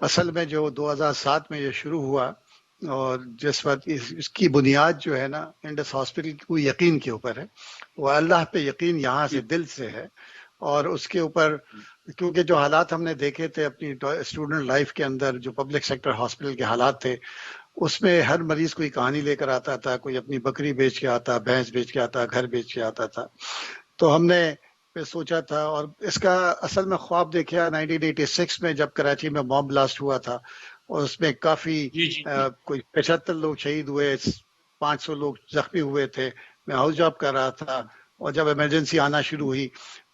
اصل میں جو 2007 میں یہ شروع ہوا اور جس وقت اس کی بنیاد جو ہے نا انڈس ہاسپٹل کو یقین کے اوپر ہے، وہ اللہ پہ یقین یہاں سے دل سے ہے، اور اس کے اوپر کیونکہ جو حالات ہم نے دیکھے تھے اپنی اسٹوڈنٹ لائف کے اندر، جو پبلک سیکٹر ہاسپٹل کے حالات تھے، اس میں ہر مریض کوئی کہانی لے کر آتا تھا، کوئی اپنی بکری بیچ کے آتا، بھینس بیچ کے آتا، گھر بیچ کے آتا تھا. تو ہم نے پھر سوچا تھا، اور اس کا اصل میں خواب دیکھا 1986 میں جب کراچی میں بام بلاسٹ ہوا تھا، اور اس میں کافی جی جی جی کوئی 75 لوگ شہید ہوئے، 500 لوگ زخمی ہوئے تھے. میں ہاؤس جاب کر رہا تھا، اور جب ایمرجنسی آنا شروع ہوئی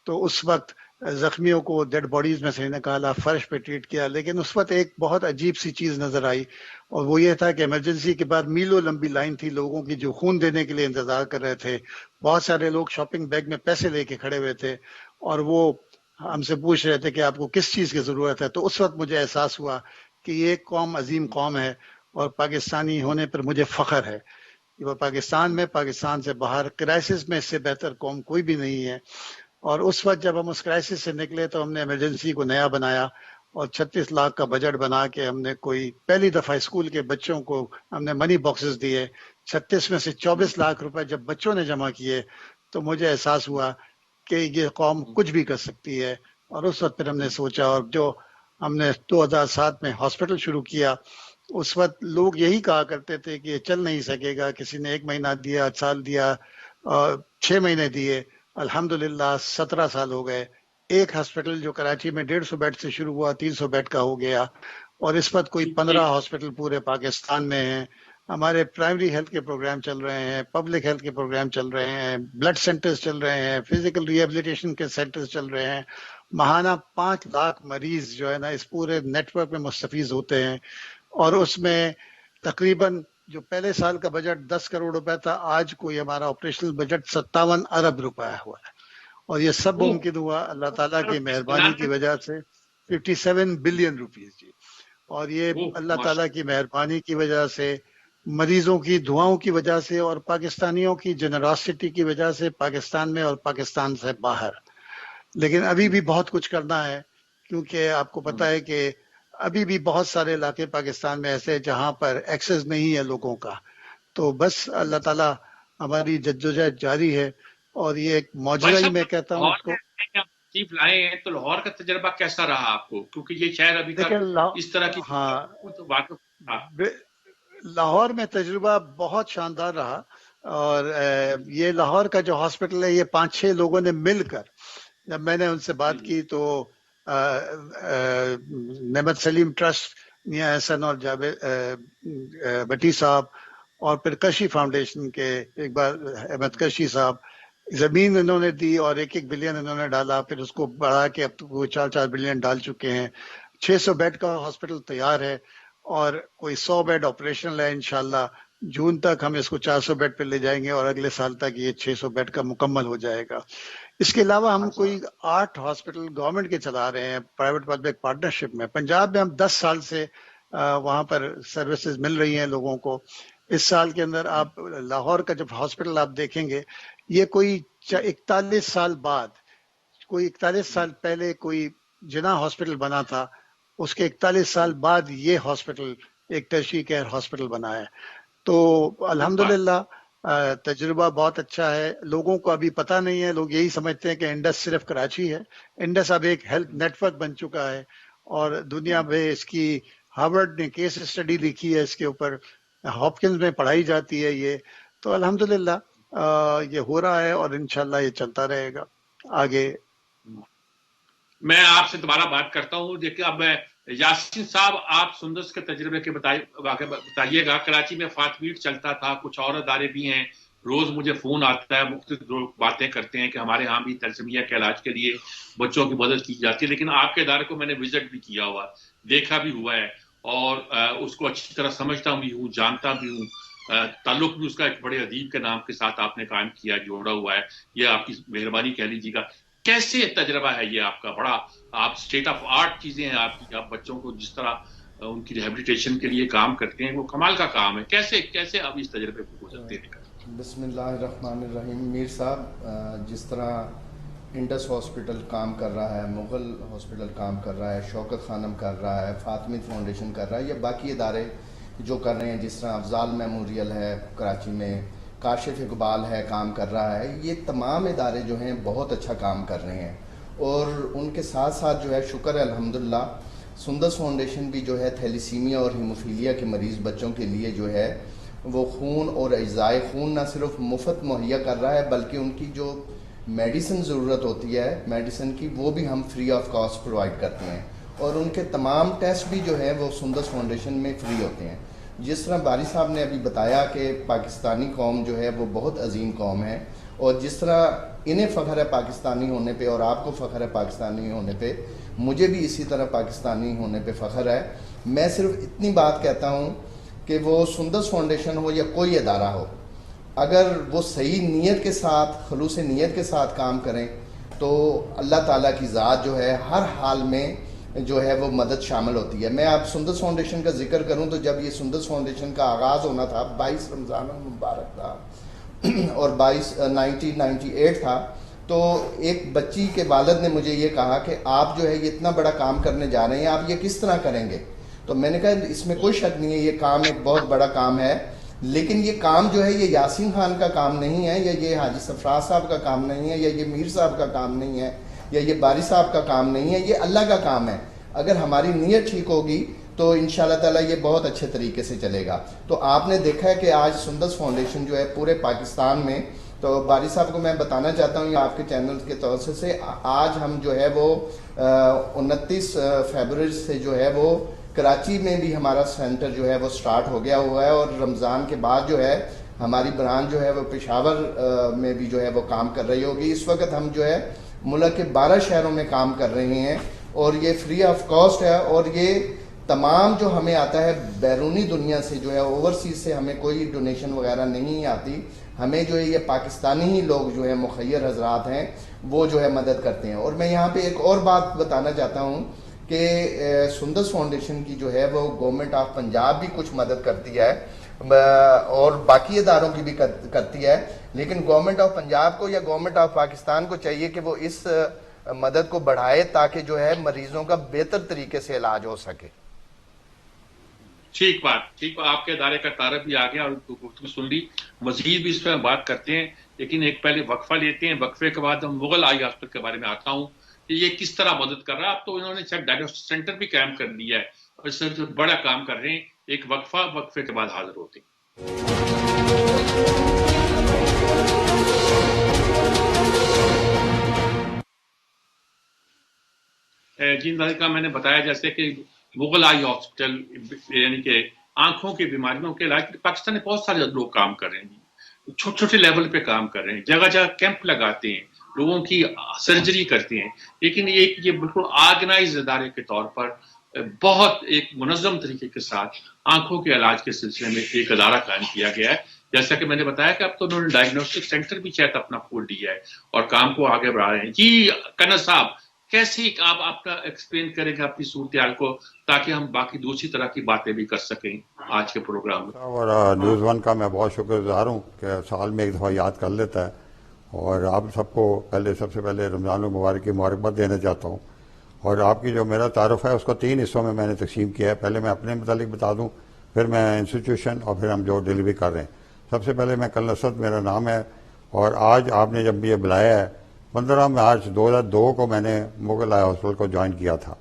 تو اس وقت زخمیوں کو ڈیڈ باڈیز میں سے نکالا، فرش پہ ٹریٹ کیا. لیکن اس وقت ایک بہت عجیب سی چیز نظر آئی، اور وہ یہ تھا کہ ایمرجنسی کے بعد میلوں لمبی لائن تھی لوگوں کی جو خون دینے کے لیے انتظار کر رہے تھے. بہت سارے لوگ شاپنگ بیگ میں پیسے لے کے کھڑے ہوئے تھے، اور وہ ہم سے پوچھ رہے تھے کہ آپ کو کس چیز کی ضرورت ہے. تو اس وقت مجھے احساس ہوا کہ یہ ایک قوم عظیم قوم ہے، اور پاکستانی ہونے پر مجھے فخر ہے. وہ پاکستان میں، پاکستان سے باہر کرائسس میں اس سے بہتر قوم کوئی بھی نہیں ہے. اور اس وقت جب ہم اس کرائسس سے نکلے تو ہم نے ایمرجنسی کو نیا بنایا، اور 36 لاکھ کا بجٹ بنا کے ہم نے کوئی پہلی دفعہ اسکول کے بچوں کو ہم نے منی باکسز دیے. 36 میں سے 24 لاکھ روپے جب بچوں نے جمع کیے تو مجھے احساس ہوا کہ یہ قوم کچھ بھی کر سکتی ہے. اور اس وقت پھر ہم نے سوچا، اور جو ہم نے 2007 میں ہاسپٹل شروع کیا، اس وقت لوگ یہی کہا کرتے تھے کہ یہ چل نہیں سکے گا. کسی نے 1 مہینہ دیا، سال دیا، 6 مہینے دیے. الحمدللہ 17 سال ہو گئے. ایک ہاسپٹل جو کراچی میں 150 بیڈ سے شروع ہوا 300 بیڈ کا ہو گیا، اور اس وقت کوئی 15 ہاسپٹل پورے پاکستان میں ہیں. ہمارے پرائمری ہیلتھ کے پروگرام چل رہے ہیں، پبلک ہیلتھ کے پروگرام چل رہے ہیں، بلڈ سینٹرز چل رہے ہیں، فزیکل ریہیبلیٹیشن کے سینٹرز چل رہے ہیں. ماہانہ 5 لاکھ مریض جو ہے نا اس پورے نیٹ ورک میں مستفیض ہوتے ہیں. اور اس میں تقریباً جو پہلے سال کا بجٹ 10 کروڑ روپے تھا، آج کوئی ہمارا آپریشنل بجٹ 57 ارب روپے ہوا ہے. اور یہ سب ممکن ہوا اللہ تعالیٰ کی مہربانی کی وجہ سے. 57 بلین روپیز جی. اور یہ اللہ تعالیٰ کی مہربانی کی وجہ سے، مریضوں کی دعاؤں کی وجہ سے، اور پاکستانیوں کی جنراسٹی کی وجہ سے پاکستان میں اور پاکستان سے باہر. لیکن ابھی بھی بہت کچھ کرنا ہے، کیونکہ آپ کو پتہ ہے کہ ابھی بھی بہت سارے علاقے پاکستان میں ایسے جہاں پر ایکسس نہیں ہے لوگوں کا. تو بس اللہ تعالیٰ ہماری جدوجہد جاری ہے، اور یہ ایک معجزہ ہی میں کہتا ہوں اس کو. تشریف لائے ہیں تو لاہور کا تجربہ کیسا رہا آپ کو؟ کیونکہ یہ شہر ابھی تک دیکھیں اس طرح کی ہاں، تو واقف تھا. لاہور میں تجربہ بہت شاندار رہا. اور یہ لاہور کا جو ہاسپٹل ہے، یہ 5-6 لوگوں نے مل کر، جب میں نے ان سے بات کی تو نعمت سلیم ٹرسٹ، میاں احسن اور جاوید بٹی صاحب، اور پھر کشی فاؤنڈیشن کے اقبال احمد کشی صاحب، زمین انہوں نے دی اور 1-1 بلین انہوں نے ڈالا. پھر اس کو بڑھا کے اب تو وہ 4-4 بلین ڈال چکے ہیں. 600 بیڈ کا ہاسپٹل تیار ہے، اور کوئی 100 بیڈ آپریشنل ہے. انشاءاللہ جون تک ہم اس کو 400 بیڈ پہ لے جائیں گے، اور اگلے سال تک یہ 600 بیڈ کا مکمل ہو جائے گا. اس کے علاوہ ہم کوئی 8 ہاسپٹل گورنمنٹ کے چلا رہے ہیں پرائیویٹ پبلک پارٹنرشپ میں. پنجاب میں ہم 10 سال سے وہاں پر سروسز مل رہی ہیں لوگوں کو. اس سال کے اندر آپ لاہور کا جب ہاسپٹل آپ دیکھیں گے، یہ کوئی 41 سال بعد، کوئی 41 سال پہلے کوئی جناح ہاسپٹل بنا تھا، اس کے 41 سال بعد یہ ہاسپٹل ایک ٹرشری کیئر ہاسپٹل بنا ہے. تو الحمدللہ تجربہ بہت اچھا ہے. لوگوں کو ابھی پتہ نہیں ہے، لوگ یہی سمجھتے ہیں کہ انڈس صرف کراچی ہے. انڈس اب ایک ہیلتھ نیٹ ورک بن چکا ہے، اور دنیا میں اس کی ہارورڈ نے کیس اسٹڈی لکھی ہے اس کے اوپر، ہاپکنز میں پڑھائی جاتی ہے یہ. تو الحمدللہ یہ ہو رہا ہے، اور انشاءاللہ یہ چلتا رہے گا آگے. میں آپ سے دوبارہ بات کرتا ہوں. دیکھیے اب یاسین صاحب، آپ سندس کے تجربے کے بتائیے گا. کراچی میں فاطمیٹ چلتا تھا، کچھ اور ادارے بھی ہیں. روز مجھے فون آتا ہے، مختلف لوگ باتیں کرتے ہیں کہ ہمارے ہاں بھی تلسمیہ کے علاج کے لیے بچوں کی مدد کی جاتی ہے. لیکن آپ کے ادارے کو میں نے وزٹ بھی کیا ہوا، دیکھا بھی ہوا ہے، اور اس کو اچھی طرح سمجھتا بھی ہوں، جانتا بھی ہوں. تعلق بھی اس کا ایک بڑے ادیب کے نام کے ساتھ آپ نے قائم کیا، جوڑا ہوا ہے. یہ آپ کی مہربانی کہہ لیجیے گا. کیسے تجربہ ہے یہ آپ کا؟ بڑا آپ اسٹیٹ آف آرٹ چیزیں ہیں آپ کی. آپ بچوں کو جس طرح ان کی ریہیبلیٹیشن کے لیے کام کرتے ہیں، وہ کمال کا کام ہے. کیسے آپ اس تجربے کو گزرتے ہیں؟ بسم اللہ الرحمن الرحیم. میر صاحب، جس طرح انڈس ہاسپٹل کام کر رہا ہے، مغل ہاسپٹل کام کر رہا ہے، شوکت خانم کر رہا ہے، فاطمی فاؤنڈیشن کر رہا ہے، یا باقی ادارے جو کر رہے ہیں، جس طرح افضال میموریل ہے کراچی میں، کاشف اقبال ہے کام کر رہا ہے، یہ تمام ادارے جو ہیں بہت اچھا کام کر رہے ہیں. اور ان کے ساتھ ساتھ جو ہے شکر ہے الحمدللہ سندس فاؤنڈیشن بھی جو ہے تھیلیسیمیا اور ہیموفیلیا کے مریض بچوں کے لیے جو ہے وہ خون اور اجزائے خون نہ صرف مفت مہیا کر رہا ہے، بلکہ ان کی جو میڈیسن ضرورت ہوتی ہے میڈیسن کی، وہ بھی ہم فری آف کاسٹ پرووائڈ کرتے ہیں. اور ان کے تمام ٹیسٹ بھی جو ہیں وہ سندس فاؤنڈیشن میں فری ہوتے ہیں. جس طرح باری صاحب نے ابھی بتایا کہ پاکستانی قوم جو ہے وہ بہت عظیم قوم ہے، اور جس طرح انہیں فخر ہے پاکستانی ہونے پہ اور آپ کو فخر ہے پاکستانی ہونے پہ، مجھے بھی اسی طرح پاکستانی ہونے پہ فخر ہے. میں صرف اتنی بات کہتا ہوں کہ وہ سندس فاؤنڈیشن ہو یا کوئی ادارہ ہو، اگر وہ صحیح نیت کے ساتھ، خلوص نیت کے ساتھ کام کریں تو اللہ تعالیٰ کی ذات جو ہے ہر حال میں جو ہے وہ مدد شامل ہوتی ہے. میں آپ سندس فاؤنڈیشن کا ذکر کروں تو جب یہ سندس فاؤنڈیشن کا آغاز ہونا تھا 22 رمضان المبارک تھا اور 1998 تھا، تو ایک بچی کے والد نے مجھے یہ کہا کہ آپ جو ہے یہ اتنا بڑا کام کرنے جا رہے ہیں، آپ یہ کس طرح کریں گے؟ تو میں نے کہا اس میں کوئی شک نہیں ہے، یہ کام ایک بہت بڑا کام ہے، لیکن یہ کام جو ہے یہ یاسین خان کا کام نہیں ہے، یا یہ حاجی سرفراز صاحب کا کام نہیں ہے، یا یہ میر صاحب کا کام نہیں ہے، یا یہ باری صاحب کا کام نہیں ہے، یہ اللہ کا کام ہے. اگر ہماری نیت ٹھیک ہوگی تو انشاءاللہ تعالیٰ یہ بہت اچھے طریقے سے چلے گا. تو آپ نے دیکھا ہے کہ آج سندس فاؤنڈیشن جو ہے پورے پاکستان میں، تو باری صاحب کو میں بتانا چاہتا ہوں آپ کے چینل کے توسط سے، آج ہم جو ہے وہ 29 فیبروری سے جو ہے وہ کراچی میں بھی ہمارا سینٹر جو ہے وہ سٹارٹ ہو گیا ہوا ہے، اور رمضان کے بعد جو ہے ہماری برانچ جو ہے وہ پشاور میں بھی جو ہے وہ کام کر رہی ہوگی. اس وقت ہم جو ہے ملک کے 12 شہروں میں کام کر رہے ہیں، اور یہ فری آف کاسٹ ہے. اور یہ تمام جو ہمیں آتا ہے بیرونی دنیا سے جو ہے اوورسیز سے ہمیں کوئی ڈونیشن وغیرہ نہیں آتی، ہمیں جو ہے یہ پاکستانی ہی لوگ جو ہے مخیر حضرات ہیں وہ جو ہے مدد کرتے ہیں. اور میں یہاں پہ ایک اور بات بتانا چاہتا ہوں کہ سندس فاؤنڈیشن کی جو ہے وہ گورنمنٹ آف پنجاب بھی کچھ مدد کرتی ہے اور باقی اداروں کی بھی کرتی ہے، لیکن گورنمنٹ آف پنجاب کو یا گورنمنٹ آف پاکستان کو چاہیے کہ وہ اس مدد کو بڑھائے تاکہ جو ہے مریضوں کا بہتر طریقے سے علاج ہو سکے. ٹھیک بات، آپ کے ادارے کا تعارف بھی آ گیا اور گفتگو سن لی، مزید بھی اس پہ بات کرتے ہیں، لیکن ایک پہلے وقفہ لیتے ہیں. وقفے کے بعد ہم مغل آئی ہاسپٹل کے بارے میں آتا ہوں کہ یہ کس طرح مدد کر رہا ہے. اب تو انہوں نے ڈائگنوسٹک سینٹر بھی قائم کر لیا ہے اور اس سے بڑا کام کر رہے ہیں. ایک وقفے کے بعد حاضر ہوتے ہیں. جن کا میں نے بتایا جیسے کہ مغل آئی ہاسپٹل یعنی کہ آنکھوں کی بیماریوں کے علاج پاکستان میں بہت سارے لوگ کام کر رہے ہیں، چھوٹے چھوٹے لیول پہ کام کر رہے ہیں، جگہ جگہ کیمپ لگاتے ہیں، لوگوں کی سرجری کرتے ہیں. لیکن یہ بالکل آرگنائز ادارے کے طور پر بہت ایک منظم طریقے کے ساتھ آنکھوں کے علاج کے سلسلے میں ایک ادارہ قائم کیا گیا ہے. جیسا کہ میں نے بتایا کہ اب تو انہوں نے ڈائگنوسٹک سینٹر بھی شاید اپنا کھول دیا ہے اور کام کو آگے بڑھا رہے ہیں. جی کنر صاحب، کیسے آپ اپنا ایکسپلین کریں گے اپنی صورتحال کو تاکہ ہم باقی دوسری طرح کی باتیں بھی کر سکیں آج کے پروگرام میں. اور نیوز ون کا میں بہت شکر گزار ہوں کہ سال میں ایک دفعہ یاد کر لیتا ہے، اور آپ سب کو سب سے پہلے رمضان المبارک کی مبارکباد دینا چاہتا ہوں. اور آپ کی جو میرا تعارف ہے اس کو 3 حصوں میں نے تقسیم کیا ہے. پہلے میں اپنے متعلق بتا دوں، پھر میں انسٹیٹیوشن، اور پھر ہم جو ڈلیوری کر رہے ہیں. سب سے پہلے میں کل نصرت میرا نام ہے، اور آج آپ نے جب یہ بلایا ہے 15 مارچ 2002 کو میں نے مغل آئی ہاسپٹل کو جوائن کیا تھا،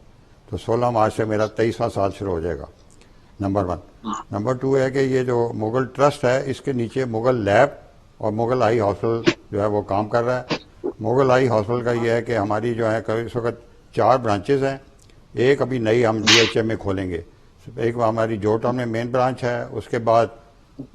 تو 16 مارچ سے میرا 23واں سال شروع ہو جائے گا. نمبر 1. نمبر 2 ہے کہ یہ جو مغل ٹرسٹ ہے اس کے نیچے مغل لیب اور مغل آئی ہاسپٹل جو ہے وہ کام کر رہا ہے. مغل آئی ہاسپٹل کا یہ ہے کہ ہماری جو ہے اس وقت 4 برانچز ہیں. ایک ابھی نئی ہم DHM میں کھولیں گے. ایک ہماری جو ٹاؤن میں مین برانچ ہے، اس کے بعد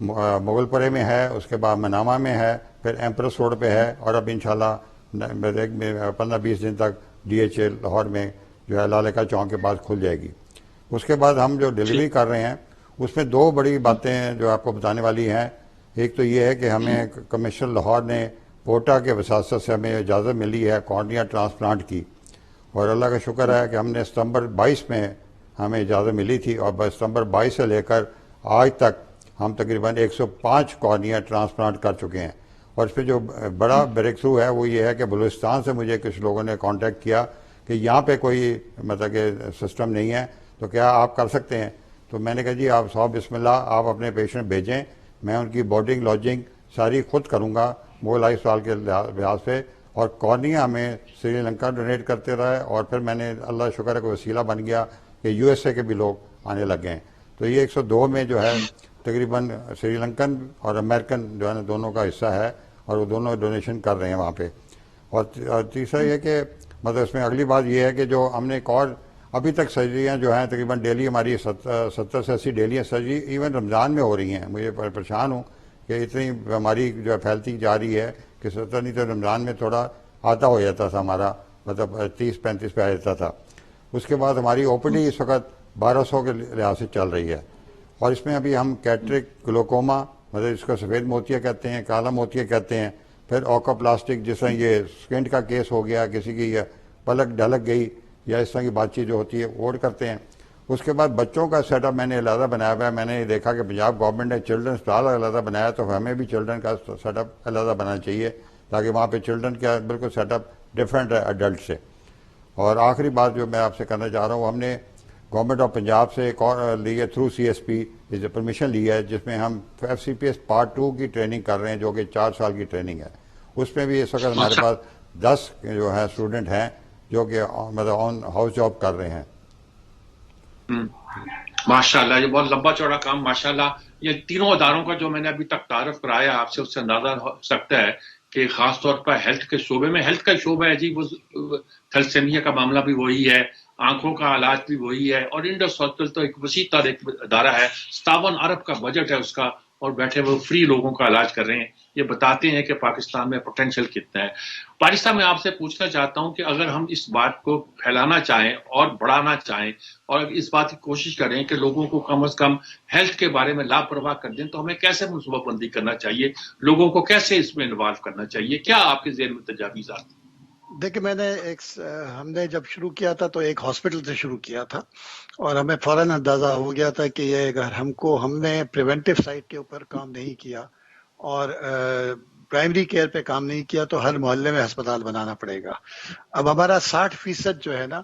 مغل پورے میں ہے، اس کے بعد منامہ میں ہے، پھر ایمپریس روڈ پہ ہے، اور اب انشاءاللہ 15-20 دن تک DHA لاہور میں جو ہے لالے کا چوک کے پاس کھل جائے گی. اس کے بعد ہم جو ڈلیوری کر رہے ہیں اس میں 2 بڑی باتیں ہیں جو آپ کو بتانے والی ہیں. ایک تو یہ ہے کہ ہمیں کمشنر لاہور نے پوٹا کے وساطت سے ہمیں اجازت ملی ہے کارنیا ٹرانسپلانٹ کی، اور اللہ کا شکر ہے کہ ہم نے ستمبر 22 میں ہمیں اجازت ملی تھی، اور ستمبر 22 سے لے کر آج تک ہم تقریباً 105 کارنیا ٹرانسپلانٹ کر چکے ہیں. اور اس پہ جو بڑا بریک تھرو ہے وہ یہ ہے کہ بلوچستان سے مجھے کچھ لوگوں نے کانٹیکٹ کیا کہ یہاں پہ کوئی مطلب کہ سسٹم نہیں ہے تو کیا آپ کر سکتے ہیں. تو میں نے کہا جی آپ صاحب بسم اللہ آپ اپنے پیشنٹ بھیجیں, میں ان کی بورڈنگ لاڈجنگ ساری خود کروں گا مغل ہسپتال کے لحاظ سے. اور کارنیا ہمیں سری لنکا ڈونیٹ کرتے رہے, اور پھر میں نے اللہ شکر ہے کہ وسیلہ بن گیا کہ یو ایس اے کے بھی لوگ آنے لگے ہیں. تو یہ 102 میں جو ہے تقریباً سری لنکن اور امریکن جو ہے نا دونوں کا حصہ ہے, اور وہ دونوں ڈونیشن کر رہے ہیں وہاں پہ. اور تیسرا یہ کہ مطلب اس میں اگلی بات یہ ہے کہ جو ہم نے ایک اور ابھی تک سرجریاں جو ہیں تقریباً ڈیلی ہماری 70 سے 80 ڈیلی سرجری ایون رمضان میں ہو رہی ہیں. مجھے پریشان ہوں کہ اتنی بیماری جو ہے پھیلتی جا رہی ہے کہ 70 نہیں تو رمضان میں تھوڑا آتا ہو جاتا تھا ہمارا, مطلب 30-35 پہ آ جاتا تھا. اس کے بعد ہماری او پی ڈی اس وقت 1200 کے لحاظ سے چل رہی ہے. اور اس میں ابھی ہم کیٹرک, گلوکوما مطلب اس کو سفید موتیا کہتے ہیں, کالا موتیا کہتے ہیں, پھر اوکا پلاسٹک جس طرح یہ سکینٹ کا کیس ہو گیا, کسی کی پلک ڈھلک گئی یا اس طرح کی بات چیت جو ہوتی ہے وہ کرتے ہیں. اس کے بعد بچوں کا سیٹ اپ میں نے علیحدہ بنایا ہوا ہے. میں نے دیکھا کہ پنجاب گورنمنٹ نے چلڈرن اسپتال علیحدہ بنایا, تو ہمیں بھی چلڈرن کا سیٹ اپ علیحدہ بنانا چاہیے تاکہ وہاں پہ چلڈرن کا بالکل سیٹ اپ ڈفرینٹ ہے ایڈلٹ سے. اور آخری بات جو میں آپ سے کرنا چاہ رہا ہوں, ہم نے گورنمنٹ آف پنجاب سے ایک اور لی ہے through C S P permission لی ہے جس میں ہم F C P S part 2 کی ٹریننگ کر رہے ہیں جو کہ 4 سال کی ٹریننگ ہے. اس میں بھی اس وقت ہمارے پاس 10 جو ہے اسٹوڈنٹ ہیں جو کہ مطلب آن ہاؤس جاب کر رہے ہیں. ماشاء اللہ, یہ بہت لمبا چوڑا کام ماشاء اللہ. یہ تینوں اداروں کا جو میں نے ابھی تک تعارف کرایا آپ سے, اس سے اندازہ ہو سکتا ہے کہ خاص طور پر ہیلتھ کے شعبے میں, ہیلتھ کا شعبہ ہے جی, وہ تھیلسیمیا کا معاملہ بھی وہی ہے, آنکھوں کا علاج بھی وہی ہے, اور انڈس ہاسپٹل تو ایک وسیع تر ایک ادارہ ہے, 57 ارب کا بجٹ ہے اس کا, اور بیٹھے وہ فری لوگوں کا علاج کر رہے ہیں. یہ بتاتے ہیں کہ پاکستان میں پوٹینشیل کتنا ہے. پارسا میں آپ سے پوچھنا چاہتا ہوں کہ اگر ہم اس بات کو پھیلانا چاہیں اور بڑھانا چاہیں اور اس بات کی کوشش کریں کہ لوگوں کو کم از کم ہیلتھ کے بارے میں لاپرواہ کر دیں, تو ہمیں کیسے منصوبہ بندی کرنا چاہیے, لوگوں کو کیسے اس میں انوالو کرنا چاہیے, کیا آپ کے ذہن میں تجاویزات؟ دیکھیں میں نے ہم نے جب شروع کیا تھا تو ایک ہاسپٹل سے شروع کیا تھا, اور ہمیں فوراً اندازہ ہو گیا تھا کہ یہ اگر ہم نے پریونٹیو سائٹ کے اوپر کام نہیں کیا اور پرائمری کیئر پہ کام نہیں کیا تو ہر محلے میں ہسپتال بنانا پڑے گا. اب ہمارا 60% جو ہے نا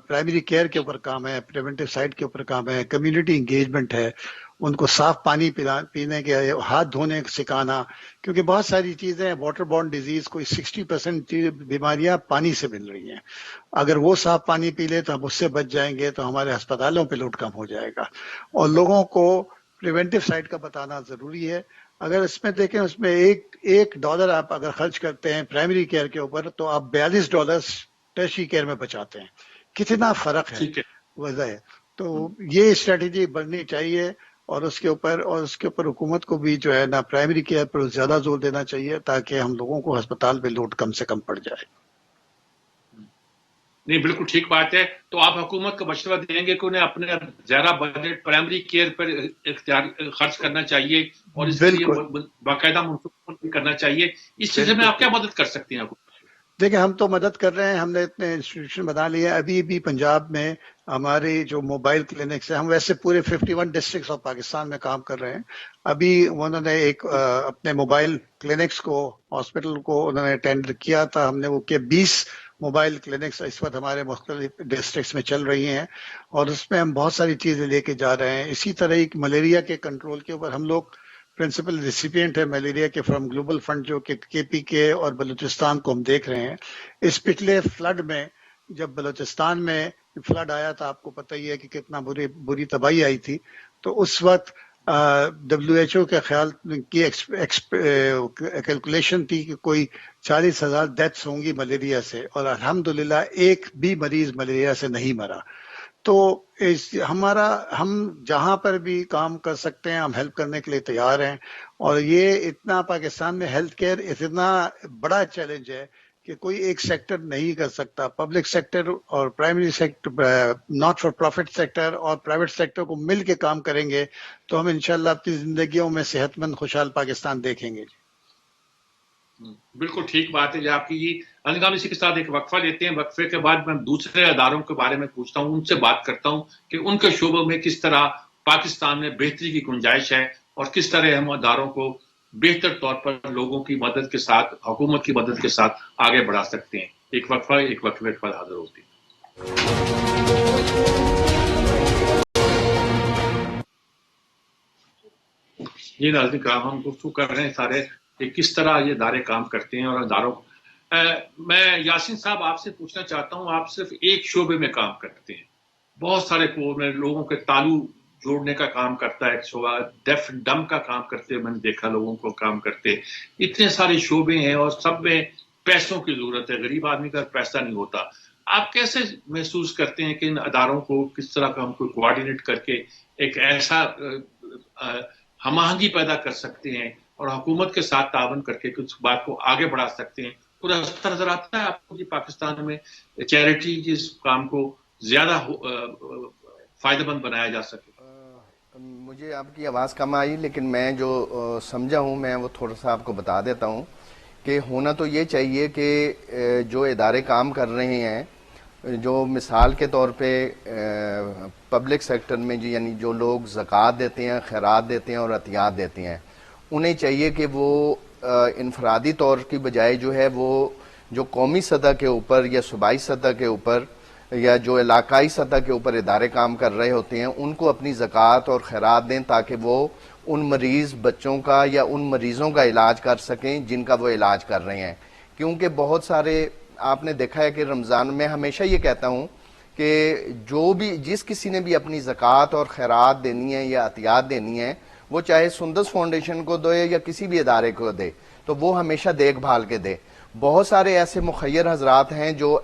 پرائمری کیئر کے اوپر کام ہے, پریونٹیو سائٹ کے اوپر کام ہے, کمیونٹی انگیجمنٹ ہے, ان کو صاف پانی پینے کے, ہاتھ دھونے سکھانا, کیونکہ بہت ساری چیزیں واٹر بورن ڈیزیز کوئی 60% بیماریاں پانی سے مل رہی ہیں. اگر وہ صاف پانی پی لے تو ہم اس سے بچ جائیں گے, تو ہمارے ہسپتالوں پہ لوڈ کم ہو جائے گا. اور لوگوں کو پریونٹیو سائٹ کا بتانا ضروری ہے. اگر اس میں دیکھیں اس میں $1 آپ اگر خرچ کرتے ہیں پرائمری کیئر کے اوپر تو آپ $42 ٹیرشری کیئر میں بچاتے ہیں. کتنا فرق ہے, وضع ہے. تو یہ اسٹریٹجی بڑھنی چاہیے, اور اس کے اوپر حکومت کو بھی جو ہے نا پرائمری کیئر پر زیادہ زور دینا چاہیے تاکہ ہم لوگوں کو ہسپتال پہ لوڈ کم سے کم پڑ جائے. نہیں بالکل ٹھیک بات ہے. تو آپ حکومت کو مشورہ دیں گے کہ انہیں اپنے زیادہ بجٹ پرائمری کیئر پر خرچ کرنا چاہیے اور اس کے لیے باقاعدہ منصوبہ کرنا چاہیے. اس سلسلے میں آپ کیا مدد کر سکتے ہیں؟ دیکھیں ہم تو مدد کر رہے ہیں, ہم نے اتنے انسٹیٹیوشن بنا لیے ہیں. ابھی بھی پنجاب میں ہماری جو موبائل کلینکس ہیں, ہم ویسے پورے 51 ڈسٹرکٹس آف پاکستان میں کام کر رہے ہیں. ابھی انہوں نے ایک اپنے موبائل کلینکس کو, ہاسپٹل کو انہوں نے ٹینڈر کیا تھا, ہم نے وہ کیا 20 موبائل کلینکس اس وقت ہمارے مختلف ڈسٹرکٹس میں چل رہی ہیں, اور اس میں ہم بہت ساری چیزیں لے کے جا رہے ہیں. اسی طرح ایک ملیریا کے کنٹرول کے اوپر ہم لوگ پرنسپل ریسیپینٹ ہے ملیریا کے فرام گلوبل فنڈ, جو کہ KPK اور بلوچستان کو ہم دیکھ رہے ہیں. اس پچھلے فلڈ میں جب بلوچستان میں فلڈ آیا تھا, آپ کو پتہ ہی ہے کہ کتنا بری تباہی آئی تھی, تو اس وقت WHO کے خیال کی کیلکولیشن تھی کہ کوئی 40,000 ڈیتھس ہوں گی ملیریا سے, اور الحمدللہ ایک بھی مریض ملیریا سے نہیں مرا. تو ہم جہاں پر بھی کام کر سکتے ہیں ہم ہیلپ کرنے کے لیے تیار ہیں. اور یہ اتنا پاکستان میں ہیلتھ کیئر اتنا بڑا چیلنج ہے کہ کوئی ایک سیکٹر نہیں کر سکتا. پبلک سیکٹر اور primary sector, not for profit sector اور پرائیویٹ سیکٹر کو مل کے کام کریں گے تو ہم انشاءاللہ اپنی زندگیوں میں صحت مند خوشحال پاکستان دیکھیں گے. بالکل ٹھیک بات ہے جی آپ کی. انگام اسی کے ساتھ ایک وقفہ لیتے ہیں, وقفے کے بعد میں دوسرے اداروں کے بارے میں پوچھتا ہوں, ان سے بات کرتا ہوں کہ ان کے شعبوں میں کس طرح پاکستان میں بہتری کی گنجائش ہے اور کس طرح ہم اداروں کو بہتر طور پر لوگوں کی مدد کے ساتھ، حکومت کی مدد کے ساتھ آگے بڑھا سکتے ہیں. ایک وقفے کے بعد حاضر ہوتی ہیں. جی ناظرین کرام، ہم گفتگو کر رہے ہیں سارے کہ کس طرح یہ ادارے کام کرتے ہیں. اور اداروں میں یاسین صاحب آپ سے پوچھنا چاہتا ہوں، آپ صرف ایک شعبے میں کام کرتے ہیں، بہت سارے لوگوں کے تعلق جوڑنے کا کام کرتا ہے ایک شعبہ، ڈیف ڈم کا کام کرتے میں نے دیکھا لوگوں کو کام کرتے. اتنے سارے شعبے ہیں اور سب میں پیسوں کی ضرورت ہے، غریب آدمی کا پیسہ نہیں ہوتا. آپ کیسے محسوس کرتے ہیں کہ ان اداروں کو کس طرح کا ہم کو کوآرڈینیٹ کر کے ایک ایسا ہم آہنگی پیدا کر سکتے ہیں اور حکومت کے ساتھ تعاون کر کے کچھ بات کو آگے بڑھا سکتے ہیں؟ کوئی راستہ نظر آتا ہے آپ کو کہ پاکستان میں چیریٹی کے اس کام کو زیادہ فائدہ مند بنایا جا سکے؟ مجھے آپ کی آواز کم آئی، لیکن میں جو سمجھا ہوں میں وہ تھوڑا سا آپ کو بتا دیتا ہوں کہ ہونا تو یہ چاہیے کہ جو ادارے کام کر رہے ہیں، جو مثال کے طور پہ پبلک سیکٹر میں یعنی جو لوگ زکوٰۃ دیتے ہیں، خیرات دیتے ہیں اور عطیات دیتے ہیں، انہیں چاہیے کہ وہ انفرادی طور کی بجائے جو ہے وہ جو قومی سطح کے اوپر یا صوبائی سطح کے اوپر یا جو علاقائی سطح کے اوپر ادارے کام کر رہے ہوتے ہیں ان کو اپنی زکوٰۃ اور خیرات دیں، تاکہ وہ ان مریض بچوں کا یا ان مریضوں کا علاج کر سکیں جن کا وہ علاج کر رہے ہیں. کیونکہ بہت سارے آپ نے دیکھا ہے کہ رمضان میں ہمیشہ یہ کہتا ہوں کہ جس کسی نے بھی اپنی زکوٰۃ اور خیرات دینی ہے یا عطیات دینی ہے، وہ چاہے سندس فاؤنڈیشن کو دے یا کسی بھی ادارے کو دے، تو وہ ہمیشہ دیکھ بھال کے دے. بہت سارے ایسے مخیر حضرات ہیں جو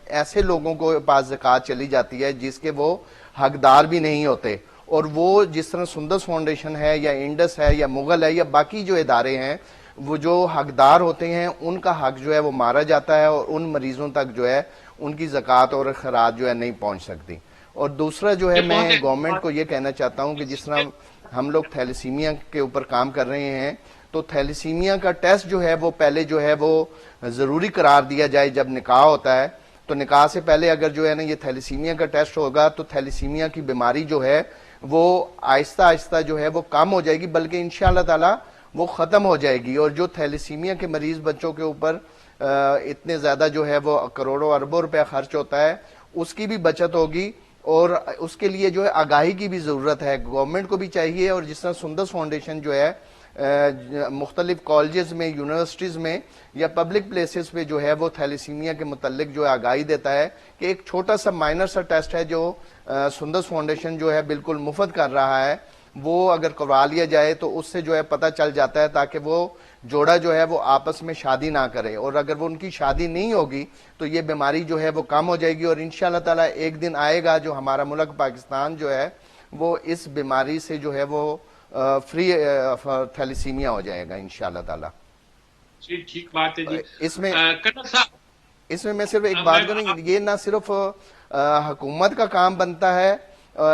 ایسے لوگوں کو پاس زکوٰۃ چلی جاتی ہے جس کے وہ حقدار بھی نہیں ہوتے، اور وہ جس طرح سندس فاؤنڈیشن ہے یا انڈس ہے یا مغل ہے یا باقی جو ادارے ہیں، وہ جو حقدار ہوتے ہیں ان کا حق جو ہے وہ مارا جاتا ہے اور ان مریضوں تک جو ہے ان کی زکوٰۃ اور خیرات جو ہے نہیں پہنچ سکتی. اور دوسرا جو ہے میں گورنمنٹ کو یہ کہنا چاہتا ہوں کہ جس طرح ہم لوگ تھیلیسیمیا کے اوپر کام کر رہے ہیں، تو تھیلیسیمیا کا ٹیسٹ جو ہے وہ پہلے جو ہے وہ ضروری قرار دیا جائے. جب نکاح ہوتا ہے تو نکاح سے پہلے اگر جو ہے نا یہ تھیلیسیمیا کا ٹیسٹ ہوگا تو تھیلیسیمیا کی بیماری جو ہے وہ آہستہ آہستہ جو ہے وہ کم ہو جائے گی، بلکہ انشاءاللہ تعالی وہ ختم ہو جائے گی. اور جو تھیلیسیمیا کے مریض بچوں کے اوپر اتنے زیادہ جو ہے وہ کروڑوں اربوں روپے خرچ ہوتا ہے، اس کی بھی بچت ہوگی. اور اس کے لیے جو ہے آگاہی کی بھی ضرورت ہے، گورنمنٹ کو بھی چاہیے. اور جس طرح سندس فاؤنڈیشن جو ہے مختلف کالجز میں، یونیورسٹیز میں یا پبلک پلیسز پہ جو ہے وہ تھیلیسیمیا کے متعلق جو ہے آگاہی دیتا ہے کہ ایک چھوٹا سا مائنر سا ٹیسٹ ہے جو سندس فاؤنڈیشن جو ہے بالکل مفت کر رہا ہے، وہ اگر کروا لیا جائے تو اس سے جو ہے پتہ چل جاتا ہے، تاکہ وہ جوڑا جو ہے وہ آپس میں شادی نہ کرے. اور اگر وہ ان کی شادی نہیں ہوگی تو یہ بیماری جو ہے وہ کم ہو جائے گی. اور انشاءاللہ تعالی ایک دن آئے گا جو ہمارا ملک پاکستان جو ہے وہ اس بیماری سے جو ہے وہ فری تھیلیسیمیا ہو جائے گا انشاءاللہ تعالی. جی ٹھیک بات ہے. جی اس میں میں صرف ایک ہاں، بات کروں، یہ نہ صرف حکومت کا کام بنتا ہے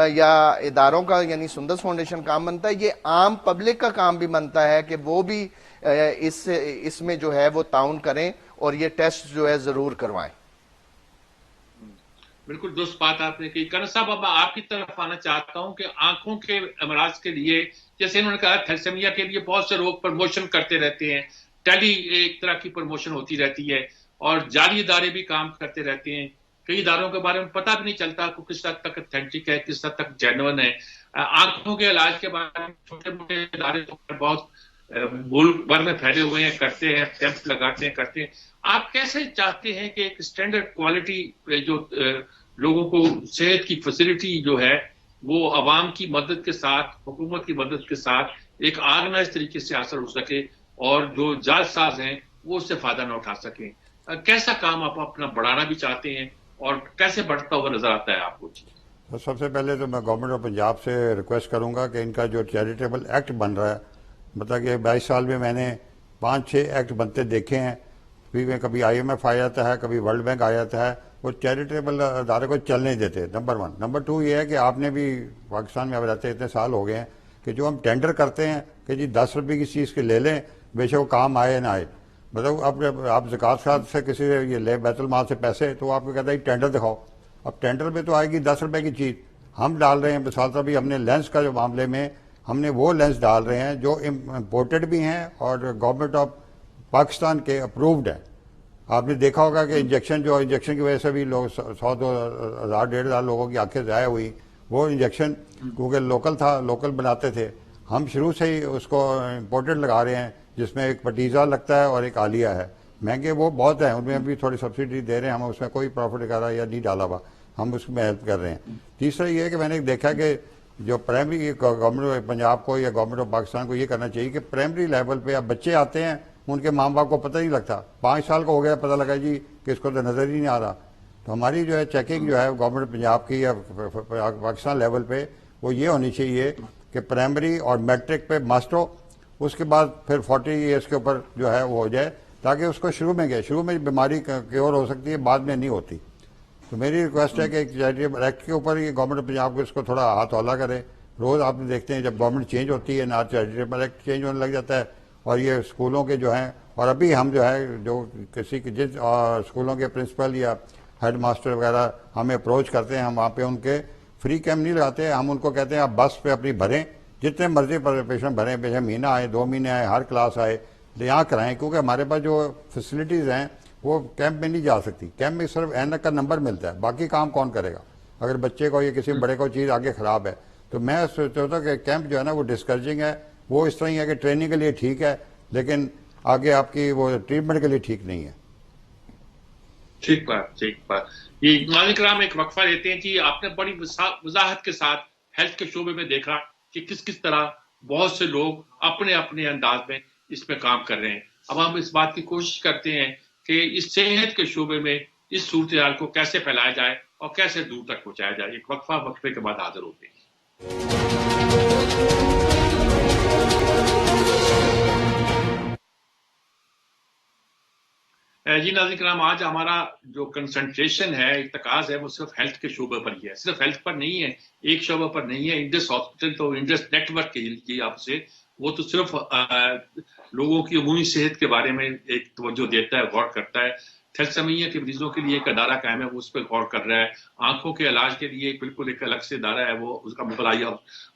یا اداروں کا یعنی سندس فاؤنڈیشن کام بنتا ہے، یہ عام پبلک کا کام بھی بنتا ہے کہ وہ بھی اس میں جو ہے وہ تعاون کریں اور یہ ٹیسٹ جو ہے ضرور کروائیں. بالکل درست بات آپ نے کی. کرن صاحب اب آپ کی طرف آنا چاہتا ہوں کہ آنکھوں کے امراض کے لیے، جیسے انہوں نے کہا تھیلیسیمیا کے لیے بہت سے لوگ پروموشن کرتے رہتے ہیں، ٹیلی ایک طرح کی پروموشن ہوتی رہتی ہے، اور جعلی ادارے بھی کام کرتے رہتے ہیں. کئی اداروں کے بارے میں پتہ بھی نہیں چلتا کہ کس حد تک اتھینٹک ہے، کس حد تک جینوئن ہے. آنکھوں کے علاج کے بارے میں چھوٹے موٹے ادارے بہت ملک بھر میں پھیلے ہوئے ہیں، کرتے ہیں، کیمپ لگاتے ہیں، کرتے ہیں. آپ کیسے چاہتے ہیں کہ ایک اسٹینڈرڈ کوالٹی جو لوگوں کو صحت کی فیسلٹی جو ہے وہ عوام کی مدد کے ساتھ، حکومت کی مدد کے ساتھ ایک آرگنائز طریقے سے حاصل ہو سکے اور جو جال ساز ہیں وہ اس سے فائدہ نہ اٹھا سکیں؟ کیسا کام آپ اپنا بڑھانا بھی چاہتے ہیں اور کیسے بڑھتا ہوا نظر آتا ہے آپ کو؟ سب سے پہلے تو میں گورنمنٹ آف پنجاب سے ریکویسٹ کروں گا کہ ان کا جو چیریٹیبل ایکٹ بن رہا ہے، مطلب کہ 22 سال میں میں نے 5-6 ایکٹ بنتے دیکھے ہیں. کبھی IMF آ جاتا ہے، کبھی ورلڈ بینک آ جاتا ہے، وہ چیریٹیبل ادارے کو چلنے دیتے. نمبر 1. نمبر 2 یہ ہے کہ آپ نے بھی پاکستان میں اب رہتے اتنے سال ہو گئے ہیں کہ جو ہم ٹینڈر کرتے ہیں کہ جی 10 روپے کی چیز کے لے لیں، بے شک وہ کام آئے نہ آئے. مطلب آپ زکوٰۃ سے کسی یہ لے بیت المال سے پیسے، تو آپ کو کہتا ہے ٹینڈر دکھاؤ. اب ٹینڈر پہ تو آئے گی 10 روپے کی چیز، ہم ڈال رہے ہیں. مثال طور بھی ہم نے لینس کا جو معاملے میں ہم نے وہ لینس ڈال رہے ہیں جو امپورٹڈ بھی ہیں اور گورنمنٹ آف پاکستان کے اپرووڈ ہیں. آپ نے دیکھا ہوگا کہ انجیکشن کی وجہ سے بھی لوگ 100-2,000 1,500 لوگوں کی آنکھیں ضائع ہوئی. وہ انجیکشن کیونکہ لوکل تھا، لوکل بناتے تھے. ہم شروع سے ہی اس کو امپورٹڈ لگا رہے ہیں جس میں ایک پٹیزا لگتا ہے اور ایک عالیہ ہے. مہنگے وہ بہت ہیں، ان میں بھی تھوڑی سبسڈی دے رہے ہیں. ہم اس میں کوئی پروفٹ وغیرہ یا نہیں ڈالا ہوا، ہم اس میں ہیلپ کر رہے ہیں. تیسرا یہ ہے کہ میں نے دیکھا کہ جو پرائمری گورنمنٹ پنجاب کو یا گورنمنٹ آف پاکستان کو یہ کرنا چاہیے کہ پرائمری لیول پہ اب بچے آتے ہیں، ان کے ماں باپ کو پتہ نہیں لگتا. 5 سال کا ہو گیا، پتہ لگا جی کہ اس کو تو نظر ہی نہیں آ رہا. تو ہماری جو ہے چیکنگ جو ہے گورنمنٹ پنجاب کی یا پاکستان لیول پہ وہ یہ ہونی چاہیے کہ پرائمری اور میٹرک پہ مسٹ ہو، اس کے بعد پھر 40 ایئرس کے اوپر جو ہے وہ ہو جائے، تاکہ اس کو شروع میں بیماری کیور ہو سکتی ہے، بعد میں نہیں ہوتی. تو میری ریکویسٹ ہے کہ چیریٹیبل ایکٹ کے اوپر یہ گورنمنٹ پنجاب کو اس کو تھوڑا ہاتھ اولا کرے. روز آپ دیکھتے ہیں جب گورنمنٹ چینج ہوتی ہے نہ چیریٹیبل ایکٹ چینج ہونے لگ جاتا ہے. اور یہ اسکولوں کے جو ہیں، اور ابھی ہم جو ہے جو کسی کے جس اسکولوں کے پرنسپل یا ہیڈ ماسٹر وغیرہ ہمیں اپروچ کرتے ہیں، ہم وہاں پہ ان کے فری کیمپ نہیں لگاتے. ہم ان کو کہتے ہیں آپ بس پہ اپنی بھریں، جتنے مرضی پیشنٹ بھریں، پیشنٹ مہینہ آئے 2 مہینے آئے، ہر کلاس آئے یہاں کرائیں. کیونکہ ہمارے پاس جو فیسلٹیز ہیں وہ کیمپ میں نہیں جا سکتی. کیمپ میں صرف اینک کا نمبر ملتا ہے، باقی کام کون کرے گا اگر بچے کو یا کسی بڑے کو چیز آگے خراب ہے. تو میں سوچتا ہوں کہ کیمپ جو ہے نا وہ ڈسکریجنگ ہے. وہ اس طرح ہی ہے کہ ٹریننگ کے لیے ٹھیک ہے، لیکن آگے آپ کی وہ ٹریٹمنٹ کے لیے ٹھیک نہیں ہے. ٹھیک بات. یہ ناظرین کرام ایک وقفہ لیتے ہیں جی. آپ نے بڑی وضاحت کے ساتھ ہیلتھ کے شعبے میں دیکھا کہ کس طرح بہت سے لوگ اپنے اپنے انداز میں اس پہ کام کر رہے ہیں. اب ہم اس بات کی کوشش کرتے ہیں کہ اس صحت کے شعبے میں اس صورتحال کو کیسے پھیلایا جائے اور کیسے دور تک پہنچایا جائے. ایک وقفے کے بعد حاضر ہوتے ہیں. جی ناظرین کرام، آج ہمارا جو کنسنٹریشن ہے، ارتکاز ہے، وہ صرف ہیلتھ کے شعبے پر ہی ہے. صرف ہیلتھ پر نہیں ہے، ایک شعبے پر نہیں ہے. انڈس ہاسپٹل تو انڈس نیٹ ورک کی آپ سے وہ تو صرف لوگوں کی عمومی صحت کے بارے میں ایک توجہ دیتا ہے، غور کرتا ہے. تھیلسیمیا کے مریضوں کے لیے ایک ادارہ قائم ہے، وہ اس پہ غور کر رہا ہے. آنکھوں کے علاج کے لیے بالکل ایک الگ سے ادارہ ہے، وہ اس کا مطالعہ،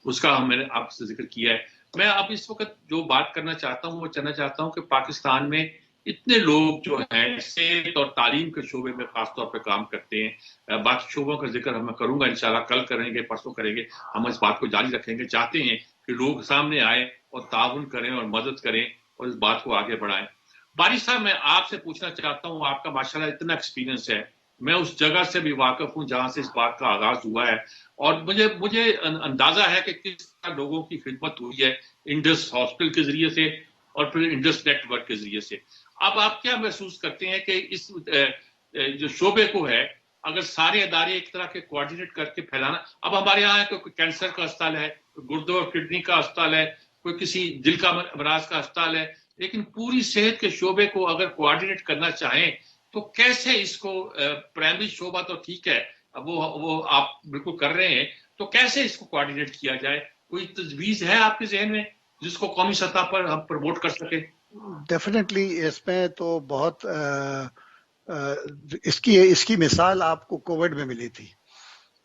اس کا ہم نے آپ سے ذکر کیا ہے. میں اب اس وقت جو بات کرنا چاہتا ہوں وہ کہنا چاہتا ہوں کہ پاکستان میں اتنے لوگ جو ہیں صحت اور تعلیم کے شعبے میں خاص طور پہ کام کرتے ہیں. باقی شعبوں کا ذکر ہم کروں گا انشاءاللہ، کل کریں گے، پرسوں کریں گے. ہم اس بات کو جاری رکھیں گے، چاہتے ہیں کہ لوگ سامنے آئیں اور تعاون کریں اور مدد کریں اور اس بات کو آگے بڑھائیں. بارش صاحب، میں آپ سے پوچھنا چاہتا ہوں، آپ کا ماشاءاللہ اتنا ایکسپیرینس ہے، میں اس جگہ سے بھی واقف ہوں جہاں سے اس بات کا آغاز ہوا ہے، اور مجھے اندازہ ہے کہ کس طرح لوگوں کی خدمت ہوئی ہے انڈس ہاسپٹل کے ذریعے سے اور پھر انڈس نیٹ ورک کے ذریعے سے. اب آپ کیا محسوس کرتے ہیں کہ اس جو شعبے کو ہے، اگر سارے ادارے ایک طرح کے کوآرڈینیٹ کر کے پھیلانا، اب ہمارے یہاں ہے کوئی کینسر کا اسپتال ہے، کوئی گردوں اور کڈنی کا اسپتال ہے، کوئی کسی دل کا امراض کا اسپتال ہے، لیکن پوری صحت کے شعبے کو اگر کوآرڈینیٹ کرنا چاہیں تو کیسے اس کو پرائمری شعبہ تو ٹھیک ہے، وہ آپ بالکل کر رہے ہیں، تو کیسے اس کو کوآرڈینیٹ کیا جائے؟ کوئی تجویز ہے آپ کے ذہن میں جس کو قومی سطح پر ہم پروموٹ کر سکیں؟ ڈیفینیٹلی اس میں تو بہت اس کی مثال آپ کو کووڈ میں ملی تھی.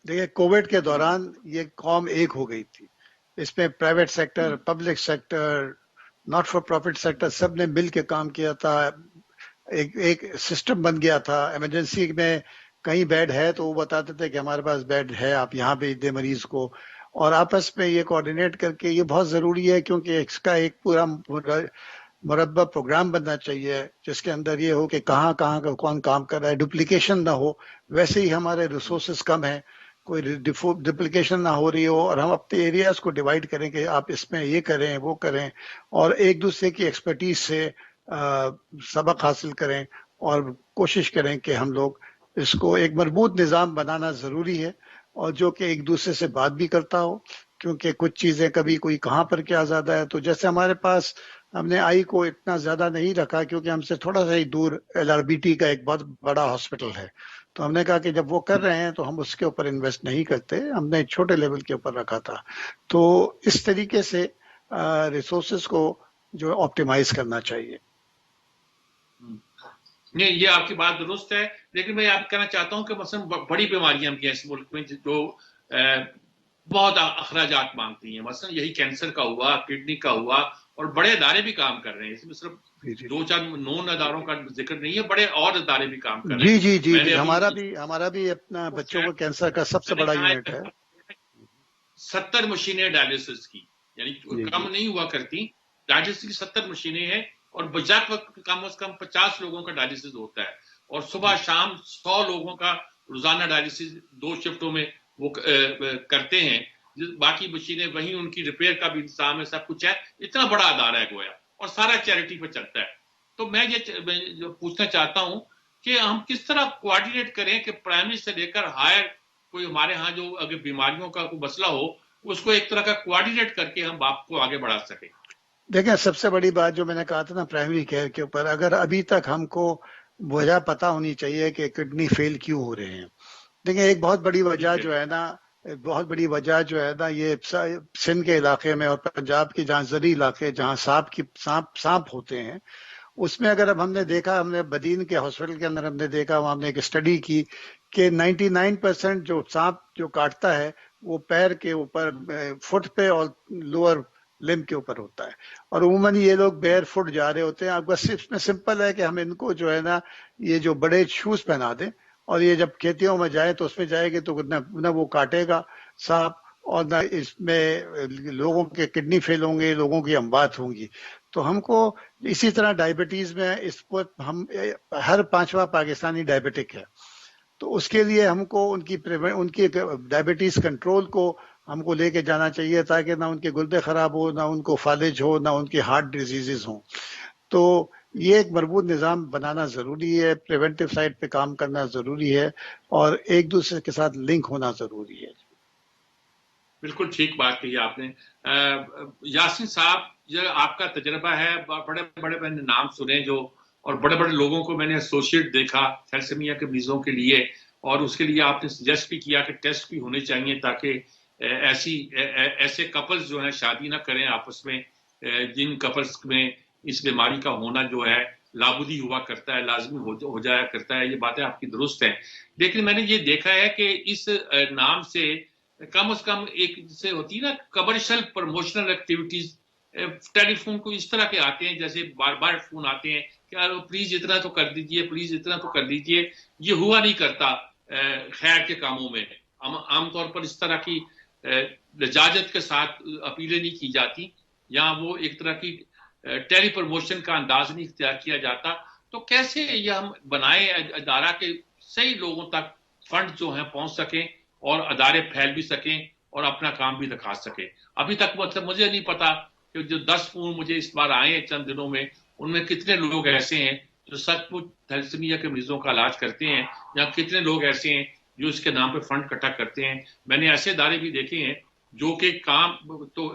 دیکھیے کووڈ کے دوران یہ قوم ایک ہو گئی تھی. اس میں private sector, public sector, not for profit sector سب نے مل کے کام کیا تھا. ایک سسٹم بن گیا تھا. ایمرجنسی میں کہیں بیڈ ہے تو وہ بتاتے تھے کہ ہمارے پاس بیڈ ہے، آپ یہاں بھیج دیں مریض کو. اور آپس میں یہ کوآرڈینیٹ کر کے یہ بہت ضروری ہے، کیونکہ اس کا ایک پورا مربع پروگرام بننا چاہیے جس کے اندر یہ ہو کہ کہاں کہاں کا کون کام کر رہا ہے، ڈپلیکیشن نہ ہو. ویسے ہی ہمارے ریسورسز کم ہیں، کوئی ڈپلیکیشن نہ ہو رہی ہو، اور ہم اپنے ایریاز کو ڈیوائڈ کریں کہ آپ اس میں یہ کریں وہ کریں، اور ایک دوسرے کی ایکسپرٹیز سے سبق حاصل کریں، اور کوشش کریں کہ ہم لوگ اس کو ایک مربوط نظام بنانا ضروری ہے، اور جو کہ ایک دوسرے سے بات بھی کرتا ہو. کیونکہ کچھ چیزیں کبھی کوئی کہاں پر کیا زیادہ ہے، تو جیسے ہمارے پاس ہم نے آئی کو اتنا زیادہ نہیں رکھا کیونکہ ہم سے تھوڑا سا ہی دور LRBT کا ایک بہت بڑا ہاسپٹل ہے. تو ہم نے کہا کہ جب وہ کر رہے ہیں تو ہم اس کے اوپر انویسٹ نہیں کرتے، ہم نے چھوٹے لیول کے اوپر رکھا تھا. تو اس طریقے سے ریسورسز کو جو آپٹیمائز کرنا چاہیے. نہیں، یہ آپ کی بات درست ہے، لیکن میں آپ کہنا چاہتا ہوں کہ مثلا بڑی بیماریاں بھی ہیں اس ملک میں جو بہت اخراجات مانگتی ہیں. مثلا یہی کینسر کا ہوا, کڈنی کا ہوا, اور بڑے ادارے بھی کام کر رہے ہیں. اس میں صرف دو چار نون اداروں کا ذکر نہیں ہے, بڑے اور ادارے بھی کام کر رہے ہیں. جی میں نے ہمارا بھی اپنا بچوں کو کینسر کا سب سے بڑا یونٹ ہے. 70 مشینیں ڈائلسس کی, یعنی کم نہیں ہوا کرتی. ڈائلسس کی 70 مشینیں ہیں, اور بجات وقت کم از کم 50 لوگوں کا ڈائلسس ہوتا ہے, اور صبح شام 100 لوگوں کا روزانہ ڈائلسس 2 شفٹوں میں وہ کرتے ہیں. باقی مشینیں وہیں, ان کی ریپیئر کا بھی انتظام ہے, سب کچھ ہے. اتنا بڑا ادارہ ہے گویا, اور سارا چیریٹی پہ چلتا ہے. تو میں یہ پوچھنا چاہتا ہوں کہ ہم کس طرح کوآرڈینیٹ کریں کہ پرائمری سے لے کر ہائر کوئی ہمارے ہاں جو اگر بیماریوں کا کوئی مسئلہ ہو, اس کو ایک طرح کا کوآرڈینیٹ کر کے ہم آپ کو آگے بڑھا سکیں. دیکھیں, سب سے بڑی بات جو میں نے کہا تھا نا پرائمری کیئر کے اوپر, اگر ابھی تک ہم کو وجہ پتہ ہونی چاہیے کہ کڈنی فیل کیوں ہو رہے ہیں. دیکھیں, ایک بہت بڑی وجہ جو ہے نا یہ سندھ کے علاقے میں اور پنجاب کے جہاں زرعی علاقے جہاں سانپ ہوتے ہیں, اس میں اگر اب ہم نے دیکھا, ہم نے بدین کے ہاسپٹل کے اندر ہم نے دیکھا, وہاں ہم نے ایک اسٹڈی کی کہ 99% جو سانپ جو کاٹتا ہے وہ پیر کے اوپر, فٹ پہ اور لوور لمب کے اوپر ہوتا ہے, اور عموماً یہ لوگ بیئر فٹ جا رہے ہوتے ہیں. اب بس اس میں سمپل ہے کہ ہم ان کو جو ہے نا یہ جو بڑے شوز پہنا دیں, اور یہ جب کھیتیوں میں جائے تو اس میں جائے گی تو نہ وہ کاٹے گا سانپ, اور نہ اس میں لوگوں کے کڈنی فیل ہوں گے, لوگوں کی اموات ہوں گی. تو ہم کو اسی طرح ڈائبٹیز میں اس پر ہم ہر 5واں پاکستانی ڈائبٹک ہے, تو اس کے لیے ہم کو ان کی ڈائبٹیز کنٹرول کو ہم کو لے کے جانا چاہیے, تاکہ نہ ان کے گردے خراب ہو, نہ ان کو فالج ہو, نہ ان کی ہارٹ ڈیزیزز ہوں. تو یہ ایک مربوط نظام بنانا ضروری ہے, پریونٹیو سائڈ پہ کام کرنا ضروری ہے, اور ایک دوسرے کے ساتھ لنک ہونا ضروری ہے. بالکل ٹھیک بات کہی آپ نے. یاسین صاحب, یہ آپ کا تجربہ ہے, بڑے بڑے میں نے نام سنے جو, اور بڑے بڑے لوگوں کو میں نے ایسوسیٹ دیکھا تھیلیسیمیا کے مریضوں کے لیے, اور اس کے لیے آپ نے سجیسٹ بھی کیا کہ ٹیسٹ بھی ہونے چاہیے تاکہ ایسے کپلز جو ہیں شادی نہ کریں آپس میں, جن کپلز میں اس بیماری کا ہونا جو ہے لابودی ہوا کرتا ہے, لازمی ہو جایا کرتا ہے. یہ باتیں آپ کی درست ہیں, لیکن میں نے یہ دیکھا ہے کہ اس نام سے کم از کم ایک سے ہوتی ہے نا کمرشل پروموشنل ایکٹیویٹیز, ٹیلی فون کو اس طرح کے آتے ہیں, جیسے بار بار فون آتے ہیں کہ پلیز اتنا تو کر دیجئے, پلیز اتنا تو کر دیجئے. یہ ہوا نہیں کرتا خیر کے کاموں میں. عام طور پر اس طرح کی لجاجت کے ساتھ اپیلیں نہیں کی جاتی, یا وہ ایک طرح کی ٹیلی پروموشن کا انداز نہیں اختیار کیا جاتا. تو کیسے یہ ہم بنائیں ادارہ کے صحیح لوگوں تک فنڈ جو ہیں پہنچ سکیں, اور ادارے پھیل بھی سکیں, اور اپنا کام بھی دکھا سکیں. ابھی تک مطلب مجھے نہیں پتا کہ جو 10 فون مجھے اس بار آئے ہیں چند دنوں میں, ان میں کتنے لوگ ایسے ہیں جو سچ مچ تھیلیسیمیا کے مریضوں کا علاج کرتے ہیں, یا کتنے لوگ ایسے ہیں جو اس کے نام پہ فنڈ اکٹھا کرتے ہیں. میں نے ایسے ادارے بھی دیکھے ہیں جو کہ کام تو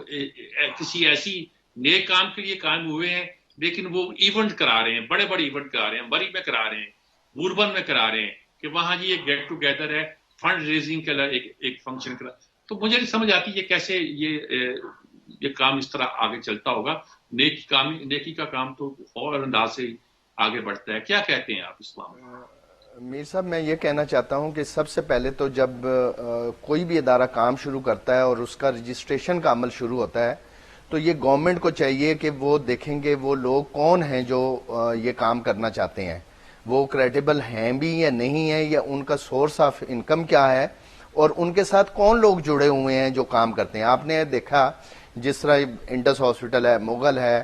کسی ایسی نیک کام کے لیے قائم ہوئے ہیں, لیکن وہ ایونٹ کرا رہے ہیں, بڑے بڑے ایونٹ کرا رہے ہیں, مری میں کرا رہے ہیں, بوربن میں کرا رہے ہیں, کہ وہاں یہ ایک گیٹ ٹوگیدر ہے, فنڈ ریزنگ کا ایک فنکشن کرا. تو مجھے نہیں سمجھ آتی یہ کیسے یہ کام اس طرح آگے چلتا ہوگا. نیکی کا کام تو اور انداز سے آگے بڑھتا ہے. کیا کہتے ہیں آپ اس معاملے میں؟ میر صاحب, میں یہ کہنا چاہتا ہوں کہ سب سے پہلے تو جب کوئی بھی ادارہ کام شروع کرتا ہے اور اس کا رجسٹریشن کا عمل شروع ہوتا ہے, تو یہ گورنمنٹ کو چاہیے کہ وہ دیکھیں گے وہ لوگ کون ہیں جو یہ کام کرنا چاہتے ہیں, وہ کریڈیبل ہیں بھی یا نہیں ہیں, یا ان کا سورس آف انکم کیا ہے, اور ان کے ساتھ کون لوگ جڑے ہوئے ہیں جو کام کرتے ہیں. آپ نے دیکھا جس طرح انڈس ہاسپٹل ہے, مغل ہے,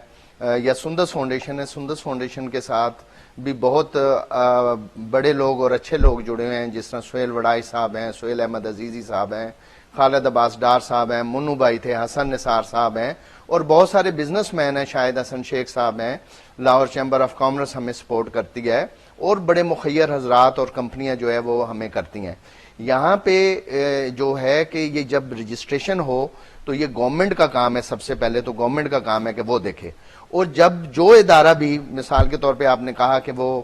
یا سندس فاؤنڈیشن ہے, سندس فاؤنڈیشن کے ساتھ بھی بہت بڑے لوگ اور اچھے لوگ جڑے ہوئے ہیں, جس طرح سہیل وڈائی صاحب ہیں, سہیل احمد عزیزی صاحب ہیں, خالد عباس ڈار صاحب ہیں, منو بھائی تھے, حسن نثار صاحب ہیں, اور بہت سارے بزنس مین ہیں, شاہد حسن شیخ صاحب ہیں, لاہور چیمبر آف کامرس ہمیں سپورٹ کرتی ہے, اور بڑے مخیر حضرات اور کمپنیاں جو ہے وہ ہمیں کرتی ہیں. یہاں پہ جو ہے کہ یہ جب رجسٹریشن ہو تو یہ گورنمنٹ کا کام ہے, سب سے پہلے تو گورنمنٹ کا کام ہے کہ وہ دیکھے. اور جب جو ادارہ بھی مثال کے طور پہ آپ نے کہا کہ وہ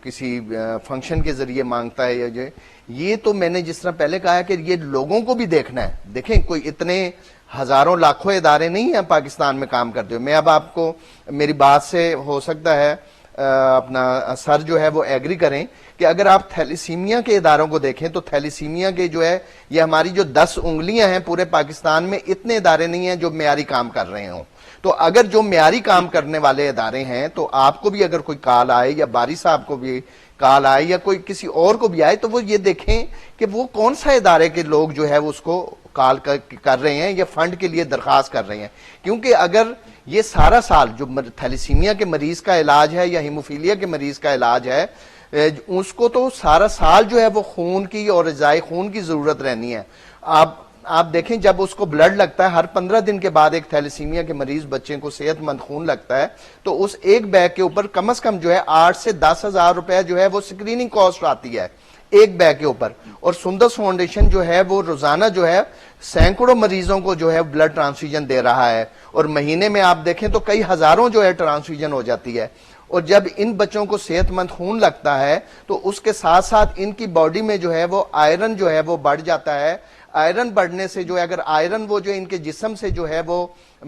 کسی فنکشن کے ذریعے مانگتا ہے, یا یہ تو میں نے جس طرح پہلے کہا کہ یہ لوگوں کو بھی دیکھنا ہے. دیکھیں کوئی اتنے ہزاروں لاکھوں ادارے نہیں ہیں پاکستان میں کام کرتے ہوئے. میں اب آپ کو میری بات سے ہو سکتا ہے اپنا سر جو ہے وہ ایگری کریں کہ اگر آپ تھیلیسیمیا کے اداروں کو دیکھیں تو تھیلیسیمیا کے جو ہے یہ ہماری جو 10 انگلیاں ہیں پورے پاکستان میں اتنے ادارے نہیں ہیں جو معیاری کام کر رہے ہوں. تو اگر جو معیاری کام کرنے والے ادارے ہیں تو آپ کو بھی اگر کوئی کال آئے یا باری صاحب کو بھی کال آئے یا کوئی کسی اور کو بھی آئے تو وہ یہ دیکھیں کہ وہ کون سا ادارے کے لوگ جو ہے وہ اس کو کال کر رہے ہیں یا فنڈ کے لیے درخواست کر رہے ہیں. کیونکہ اگر یہ سارا سال جو تھیلیسیمیا کے مریض کا علاج ہے یا ہیموفیلیا کے مریض کا علاج ہے اس کو تو سارا سال جو ہے وہ خون کی اور اجزائے خون کی ضرورت رہنی ہے. آپ دیکھیں جب اس کو بلڈ لگتا ہے ہر 15 دن کے بعد ایک تھیلیسیمیا کے مریض بچے کو صحت مند خون لگتا ہے تو اس ایک بیگ کے اوپر کم از کم جو ہے 8 سے 10 ہزار روپے جو ہے وہ سکریننگ کاسٹ آتی ہے ایک بیگ کے اوپر. اور سندس فاؤنڈیشن جو ہے وہ روزانہ جو ہے سینکڑوں مریضوں کو جو ہے بلڈ ٹرانسفیوژن دے رہا ہے اور مہینے میں آپ دیکھیں تو کئی ہزاروں جو ہے ٹرانسفیوژن ہو جاتی ہے. اور جب ان بچوں کو صحت مند خون لگتا ہے تو اس کے ساتھ ساتھ ان کی باڈی میں جو ہے وہ آئرن جو ہے وہ بڑھ جاتا ہے. آئرن بڑھنے سے جو ہے اگر آئرن وہ جو ان کے جسم سے جو ہے وہ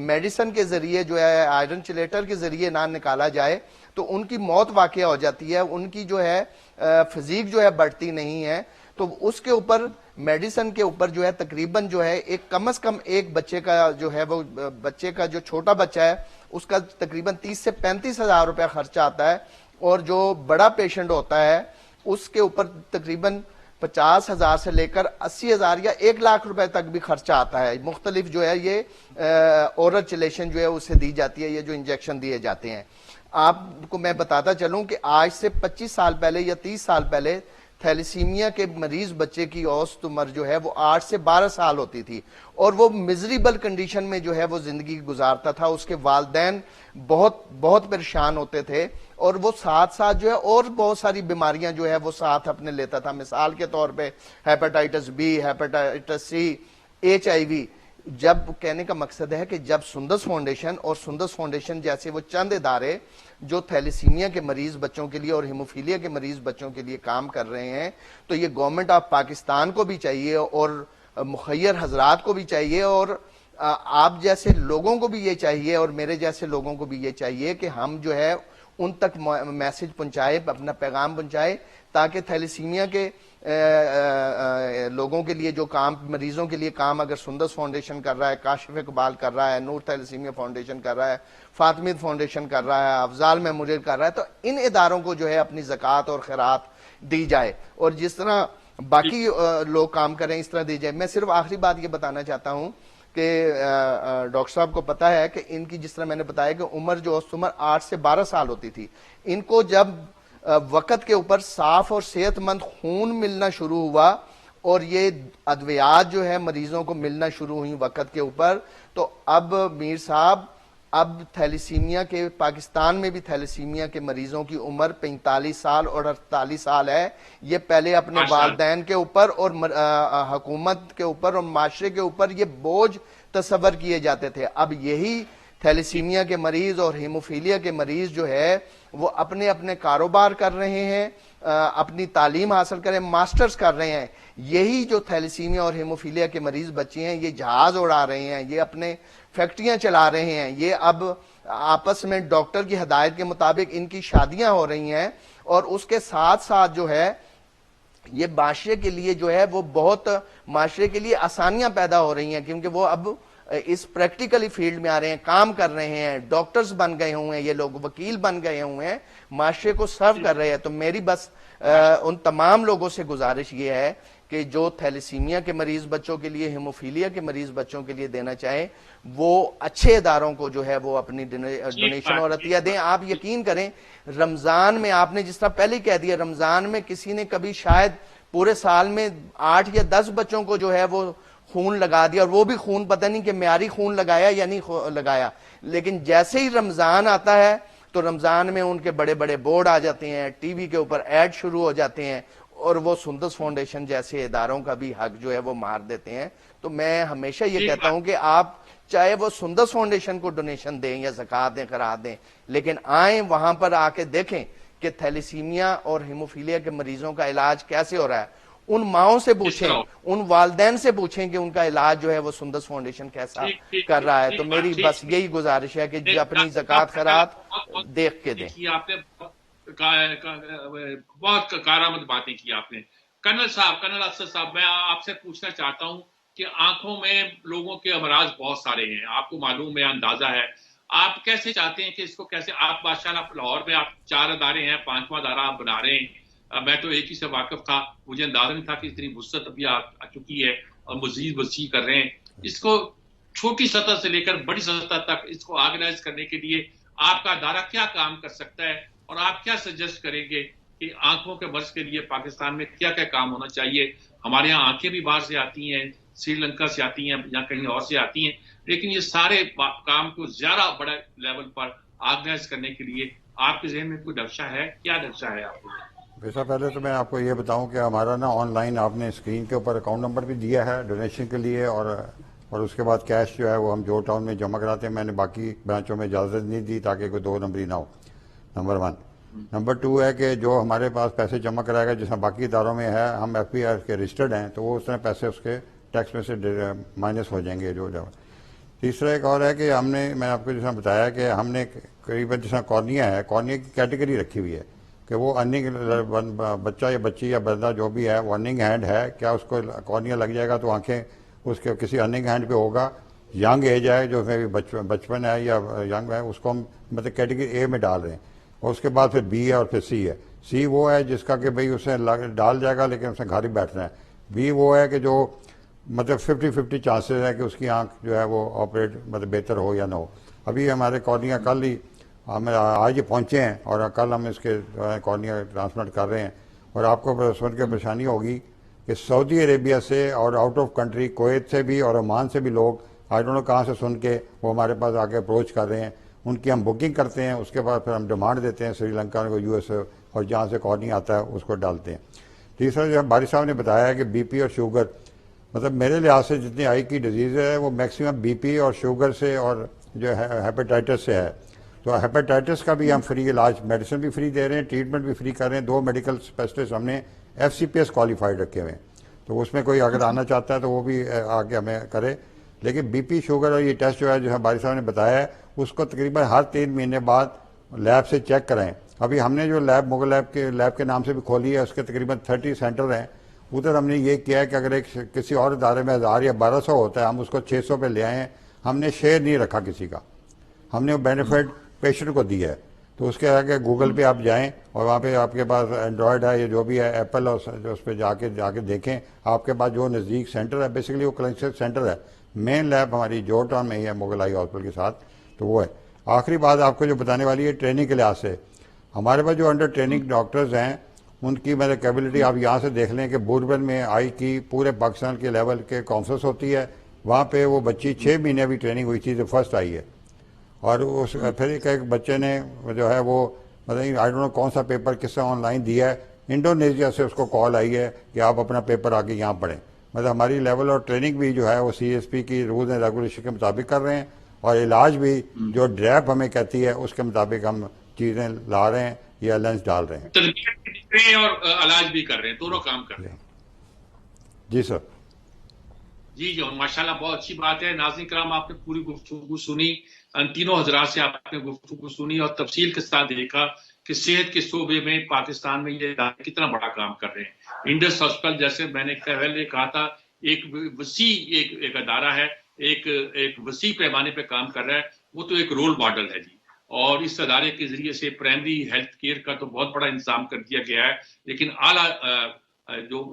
میڈیسن کے ذریعے جو ہے آئرن چلیٹر کے ذریعے نہ نکالا جائے تو ان کی موت واقع ہو جاتی ہے. ان کی جو ہے فزیک جو ہے بڑھتی نہیں ہے. تو اس کے اوپر میڈیسن کے اوپر جو ہے تقریباً جو ہے ایک کم از کم ایک بچے کا جو ہے وہ بچے کا جو چھوٹا بچہ ہے اس کا تقریباً 30 سے 35 ہزار روپے خرچہ آتا ہے. اور جو بڑا پیشنٹ ہوتا ہے اس کے اوپر تقریباً 50 ہزار سے لے کر 80 ہزار یا 1 لاکھ روپے تک بھی خرچہ آتا ہے. مختلف جو ہے یہ اورل چلیشن جو ہے اسے دی جاتی ہے, یہ جو انجیکشن دیے جاتے ہیں. آپ کو میں بتاتا چلوں کہ آج سے 25 سال پہلے یا 30 سال پہلے تھیلیسیمیا کے مریض بچے کی اوسط عمر جو ہے وہ 8 سے 12 سال ہوتی تھی اور وہ میزریبل کنڈیشن میں جو ہے وہ زندگی گزارتا تھا. اس کے والدین بہت پریشان ہوتے تھے اور وہ ساتھ ساتھ جو ہے اور بہت ساری بیماریاں جو ہے وہ ساتھ اپنے لیتا تھا. مثال کے طور پہ hepatitis B, hepatitis C, HIV. جب کہنے کا مقصد ہے کہ جب سندس فاؤنڈیشن اور سندس فاؤنڈیشن جیسے وہ چند ادارے جو تھیلیسیمیا کے مریض بچوں کے لیے اور ہیموفیلیا کے مریض بچوں کے لیے کام کر رہے ہیں تو یہ گورنمنٹ آف پاکستان کو بھی چاہیے اور مخیر حضرات کو بھی چاہیے اور آپ جیسے لوگوں کو بھی یہ چاہیے اور میرے جیسے لوگوں کو بھی یہ چاہیے کہ ہم جو ہے ان تک میسج پہنچائے, اپنا پیغام پہنچائے تاکہ تھیلیسیمیا کے لوگوں کے لیے جو کام مریضوں کے لیے کام اگر سندس فاؤنڈیشن کر رہا ہے, کاشف اقبال کر رہا ہے, نور تھیلیسیمیا فاؤنڈیشن کر رہا ہے, فاطمید فاؤنڈیشن کر رہا ہے, افضال میموریل کر رہا ہے, تو ان اداروں کو جو ہے اپنی زکوٰۃ اور خیرات دی جائے اور جس طرح باقی لوگ کام کریں اس طرح دی جائے. میں صرف آخری بات یہ بتانا چاہتا ہوں کہ ڈاکٹر صاحب کو پتا ہے کہ ان کی جس طرح میں نے بتایا کہ عمر جو اوسط عمر 8 سے 12 سال ہوتی تھی, ان کو جب وقت کے اوپر صاف اور صحت مند خون ملنا شروع ہوا اور یہ ادویات جو ہے مریضوں کو ملنا شروع ہوئی وقت کے اوپر, تو اب میر صاحب اب تھیلیسیمیا کے پاکستان میں بھی تھیلیسیمیا کے مریضوں کی عمر 45 سال اور 48 سال ہے. یہ پہلے اپنے والدین کے اوپر اور حکومت کے اوپر اور معاشرے کے اوپر یہ بوجھ تصور کیے جاتے تھے. اب یہی تھیلیسیمیا کے مریض اور ہیموفیلیا کے مریض جو ہے وہ اپنے اپنے کاروبار کر رہے ہیں, اپنی تعلیم حاصل کریں, ماسٹرز کر رہے ہیں. یہی جو تھیلیسیمیا اور ہیموفیلیا کے مریض بچے ہیں یہ جہاز اڑا رہے ہیں, یہ اپنے فیکٹریاں چلا رہے ہیں, یہ اب آپس میں ڈاکٹر کی ہدایت کے مطابق ان کی شادیاں ہو رہی ہیں اور اس کے ساتھ ساتھ جو ہے یہ معاشرے کے لیے جو ہے وہ بہت معاشرے کے لیے آسانیاں پیدا ہو رہی ہیں کیونکہ وہ اب اس پریکٹیکلی فیلڈ میں آ رہے ہیں, کام کر رہے ہیں, ڈاکٹرز بن گئے ہوئے ہیں, یہ لوگ وکیل بن گئے ہوئے ہیں, معاشرے کو سرو کر رہے ہیں. تو میری بس ان تمام لوگوں سے گزارش یہ ہے کہ جو تھیلیسیمیا کے مریض بچوں کے لیے, ہیموفیلیا کے مریض بچوں کے لیے دینا چاہیں وہ اچھے اداروں کو جو ہے وہ اپنی ڈونیشن اور عطیہ دیں. آپ یقین کریں رمضان میں آپ نے جس طرح پہلے کہہ دیا, رمضان میں کسی نے کبھی شاید پورے سال میں 8 یا 10 بچوں کو جو ہے وہ خون لگا دیا اور وہ بھی خون پتہ نہیں کہ معیاری خون لگایا یا نہیں لگایا, لیکن جیسے ہی رمضان آتا ہے تو رمضان میں ان کے بڑے بڑے بورڈ آ جاتے ہیں, ٹی وی کے اوپر ایڈ شروع ہو جاتے ہیں اور وہ سندس فاؤنڈیشن جیسے اداروں کا بھی حق جو ہے وہ مار دیتے ہیں. تو میں ہمیشہ یہ کہتا ہوں کہ آپ چاہے وہ سندس فاؤنڈیشن کو ڈونیشن دیں یا زکوٰۃ دیں, خیرات دیں, لیکن آئیں وہاں پر آ کے دیکھیں کہ تھیلیسیمیا اور ہیموفیلیا کے مریضوں کا علاج کیسے ہو رہا ہے. ان ماؤں سے پوچھیں, ان والدین سے پوچھیں کہ ان کا علاج جو ہے وہ سندس فاؤنڈیشن کیسا کر رہا ہے. تو میری بس یہی گزارش ہے کہ اپنی زکوٰۃ خیرات دیکھ کے دیں. بہت کارآمد باتیں کی آپ نے. کرنل افسر صاحب, میں آپ سے پوچھنا چاہتا ہوں کہ آنکھوں میں لوگوں کے امراض بہت سارے ہیں, آپ کو معلوم ہے, اندازہ ہے, آپ کیسے چاہتے ہیں کہ اس کو کیسے, آپ ماشاءاللہ لاہور میں آپ 4 ادارے ہیں, 5واں ادارہ آپ بنا رہے ہیں. میں تو ایک ہی سے واقف تھا, مجھے اندازہ نہیں تھا کہ اتنی وسعت ابھی آ چکی ہے اور مزید وسیع کر رہے ہیں. اس کو چھوٹی سطح سے لے کر بڑی سطح تک اس کو آرگنائز کرنے کے لیے آپ کا ادارہ کیا کام کر سکتا ہے, اور آپ کیا سجیسٹ کریں گے کہ آنکھوں کے مرض کے لیے پاکستان میں کیا کیا کام ہونا چاہیے؟ ہمارے یہاں آنکھیں بھی باہر سے آتی ہیں, سری لنکا سے آتی ہیں یا کہیں اور سے آتی ہیں, لیکن یہ سارے کام کو زیادہ بڑے لیول پر آرگنائز کرنے کے لیے آپ کے ذہن میں کوئی نقشہ ہے؟ کیا نقشہ ہے آپ کو؟ ویسا پہلے تو میں آپ کو یہ بتاؤں کہ ہمارا نا آن لائن آپ نے اسکرین کے اوپر اکاؤنٹ نمبر بھی دیا ہے ڈونیشن کے لیے, اور اس کے بعد کیش جو ہے وہ ہم جو ٹاؤن میں جمع کراتے ہیں. میں نے باقی برانچوں میں اجازت نہیں دی تاکہ کوئی 2 نمبری نہ ہو, نمبر 1. نمبر 2 ہے کہ جو ہمارے پاس پیسے جمع کرائے گا, جس میں باقی اداروں میں ہے, ہم ایف پی آر کے رجسٹرڈ ہیں, تو وہ اس طرح پیسے اس کے ٹیکس میں سے مائنس ہو جائیں گے جو. تیسرا ایک اور ہے کہ ہم نے, میں آپ کو جیسا بتایا کہ ہم نے قریباً جیسا کارنیا ہے, کارنیا کی کیٹیگری رکھی ہوئی ہے کہ وہ ارننگ بچہ یا بچی یا بندہ جو بھی ہے وہ ارننگ ہینڈ ہے, کیا اس کو کارنیا لگ جائے گا تو آنکھیں اس کے کسی ارننگ ہینڈ پہ ہوگا. ینگ ایج ہے جو میں بچپن ہے یا ینگ ہے, اس کو ہم مطلب کیٹیگری اے میں ڈال رہے ہیں. اور اس کے بعد پھر بی ہے اور پھر سی ہے. سی وہ ہے جس کا کہ بھئی اسے ڈال جائے گا لیکن اسے گھر ہی بیٹھنا ہے. بی وہ ہے کہ جو مطلب 50-50 چانسز ہے کہ اس کی آنکھ جو ہے وہ آپریٹ مطلب بہتر ہو یا نہ ہو. ابھی ہمارے کارنیا کل ہی ہم آج پہنچے ہیں اور کل ہم اس کے کارنیا ٹرانسپلانٹ کر رہے ہیں. اور آپ کو سن کے پریشانی ہوگی کہ سعودی عربیہ سے اور آؤٹ آف کنٹری کویت سے بھی اور عمان سے بھی لوگ آئی ڈونٹ نو کہاں سے سن کے وہ ہمارے پاس آ کے اپروچ کر رہے ہیں. ان کی ہم بکنگ کرتے ہیں, اس کے بعد پھر ہم ڈیمانڈ دیتے ہیں سری لنکا کو, یو ایس اے, اور جہاں سے کارنیا آتا ہے اس کو ڈالتے ہیں. تیسرا جو باری صاحب نے بتایا ہے کہ بی پی اور شوگر, مطلب میرے لحاظ سے جتنی آئی کی ڈیزیز ہے وہ میکسیمم بی پی اور شوگر سے اور جو ہے ہیپیٹائٹس سے ہے. تو ہیپیٹائٹس کا بھی ہم فری علاج, میڈیسن بھی فری دے رہے ہیں, ٹریٹمنٹ بھی فری کر رہے ہیں. 2 میڈیکل اسپیشلسٹ ہم نے FCPS کوالیفائڈ رکھے ہوئے ہیں, تو اس میں کوئی اگر آنا چاہتا ہے تو وہ بھی آگے ہمیں کرے. لیکن بی پی شوگر اور یہ ٹیسٹ جو ہے جو باری صاحب نے بتایا ہے اس کو تقریباً ہر 3 مہینے بعد لیب سے چیک کرائیں. ابھی ہم نے جو لیب مغل لیب کے نام سے بھی کھولی ہے, اس کے تقریباً 30 سینٹر ہیں. ادھر ہم نے یہ کیا ہے کہ اگر ایک کسی اور ادارے میں 1000 یا 1200 ہوتا ہے, ہم اس کو 600 پہ لے آئے ہیں. ہم نے شیئر نہیں رکھا کسی کا, ہم نے بینیفٹ پیشنٹ کو دیا ہے. تو اس کے آگے گوگل پہ آپ جائیں اور وہاں پہ آپ کے پاس اینڈرائڈ ہے یا جو بھی ہے ایپل, اور اس پہ جا کے دیکھیں آپ کے پاس جو نزدیک سینٹر ہے, بیسیکلی وہ کلینکشن سینٹر ہے. مین لیب ہماری جو ٹاؤن میں ہی ہے مغل آئی ہاسپٹل کے ساتھ, تو وہ ہے. آخری بات آپ کو جو بتانے والی ہے ٹریننگ کے لحاظ سے, ہمارے پاس جو انڈر ٹریننگ ڈاکٹرز ہیں ان کی میرے کیپبلٹی آپ یہاں سے دیکھ لیں کہ بوربن میں آئی کی پورے پاکستان کے لیول کے کانفرنس ہوتی ہے. وہاں پہ وہ بچی 6 مہینے بھی ٹریننگ ہوئی تھی, جو فرسٹ آئی ہے. اور اس پھر ایک بچے نے جو ہے وہ مطلب آئی ڈونٹ نو کون سا پیپر کس سے آن لائن دیا ہے, انڈونیشیا سے اس کو کال آئی ہے کہ آپ اپنا پیپر آ کے یہاں پڑھیں. مطلب ہماری لیول اور ٹریننگ بھی جو ہے وہ CSP کی رولز اینڈ ریگولیشن کے مطابق کر رہے ہیں, اور علاج بھی جو ڈریپ ہمیں کہتی ہے اس کے مطابق ہم چیزیں لا رہے ہیں یا لینس ڈال رہے ہیں. تربیت بھی دے رہے ہیں اور علاج بھی کر رہے ہیں, دونوں کام کر رہے ہیں. جی سر. جی ماشاءاللہ, بہت اچھی بات ہے. ناظرین کرام, آپ نے پوری گفتگو سنی, ان تینوں حضرات سے آپ نے گفتگو سنی اور تفصیل کے ساتھ دیکھا کہ صحت کے شعبے میں پاکستان میں یہ ادارے کتنا بڑا کام کر رہے ہیں. انڈس ہاسپٹل جیسے میں نے پہلے کہا تھا ایک وسیع ایک ادارہ ہے, ایک وسیع پیمانے پہ کام کر رہا ہے. وہ تو ایک رول ماڈل ہے جی. اور اس ادارے کے ذریعے سے پرائمری ہیلتھ کیئر کا تو بہت بڑا انتظام کر دیا گیا ہے, لیکن اعلیٰ جو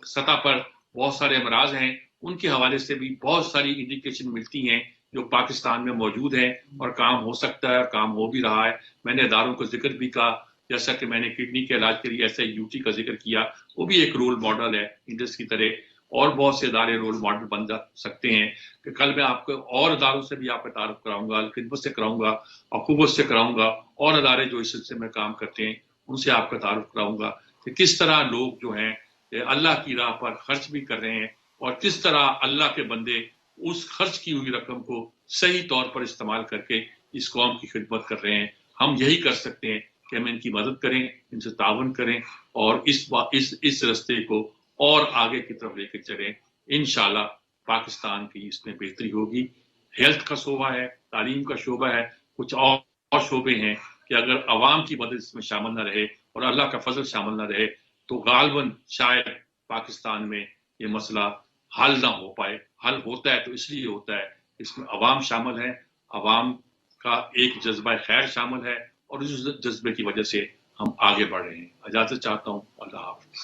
سطح پر بہت سارے امراض ہیں ان کے حوالے سے بھی بہت ساری انڈیکیشن ملتی ہیں جو پاکستان میں موجود ہیں, اور کام ہو سکتا ہے اور کام ہو بھی رہا ہے. میں نے اداروں کا ذکر بھی کہا, جیسا کہ میں نے کڈنی کے علاج کے لیے SIUT کا ذکر کیا, وہ بھی ایک رول ماڈل ہے انڈس کی طرح. اور بہت سے ادارے رول ماڈل بن جا سکتے ہیں کہ کل میں آپ کو اور اداروں سے بھی آپ کا تعارف کراؤں گا, خدمت سے کراؤں گا, اخوت سے کراؤں گا, اور ادارے جو اس سلسلے میں کام کرتے ہیں ان سے آپ کا تعارف کراؤں گا کہ کس طرح لوگ جو ہیں اللہ کی راہ پر خرچ بھی کر رہے ہیں, اور کس طرح اللہ کے بندے اس خرچ کی ہوئی رقم کو صحیح طور پر استعمال کر کے اس قوم کی خدمت کر رہے ہیں. ہم یہی کر سکتے ہیں کہ ہم ان کی مدد کریں, ان سے تعاون کریں, اور اس رستے کو اور آگے کی طرف لے کے چلیں. انشاءاللہ پاکستان کی اس میں بہتری ہوگی. ہیلتھ کا شعبہ ہے, تعلیم کا شعبہ ہے, کچھ اور شعبے ہیں کہ کہ اگر عوام کی مدد اس میں شامل نہ رہے اور اللہ کا فضل شامل نہ رہے تو غالباً شاید پاکستان میں یہ مسئلہ حل نہ ہو پائے. حل ہوتا ہے تو اس لیے ہوتا ہے اس میں عوام شامل ہے, عوام کا ایک جذبہ خیر شامل ہے, اور اس جذبے کی وجہ سے ہم آگے بڑھ رہے ہیں. اجازت چاہتا ہوں. اللہ حافظ.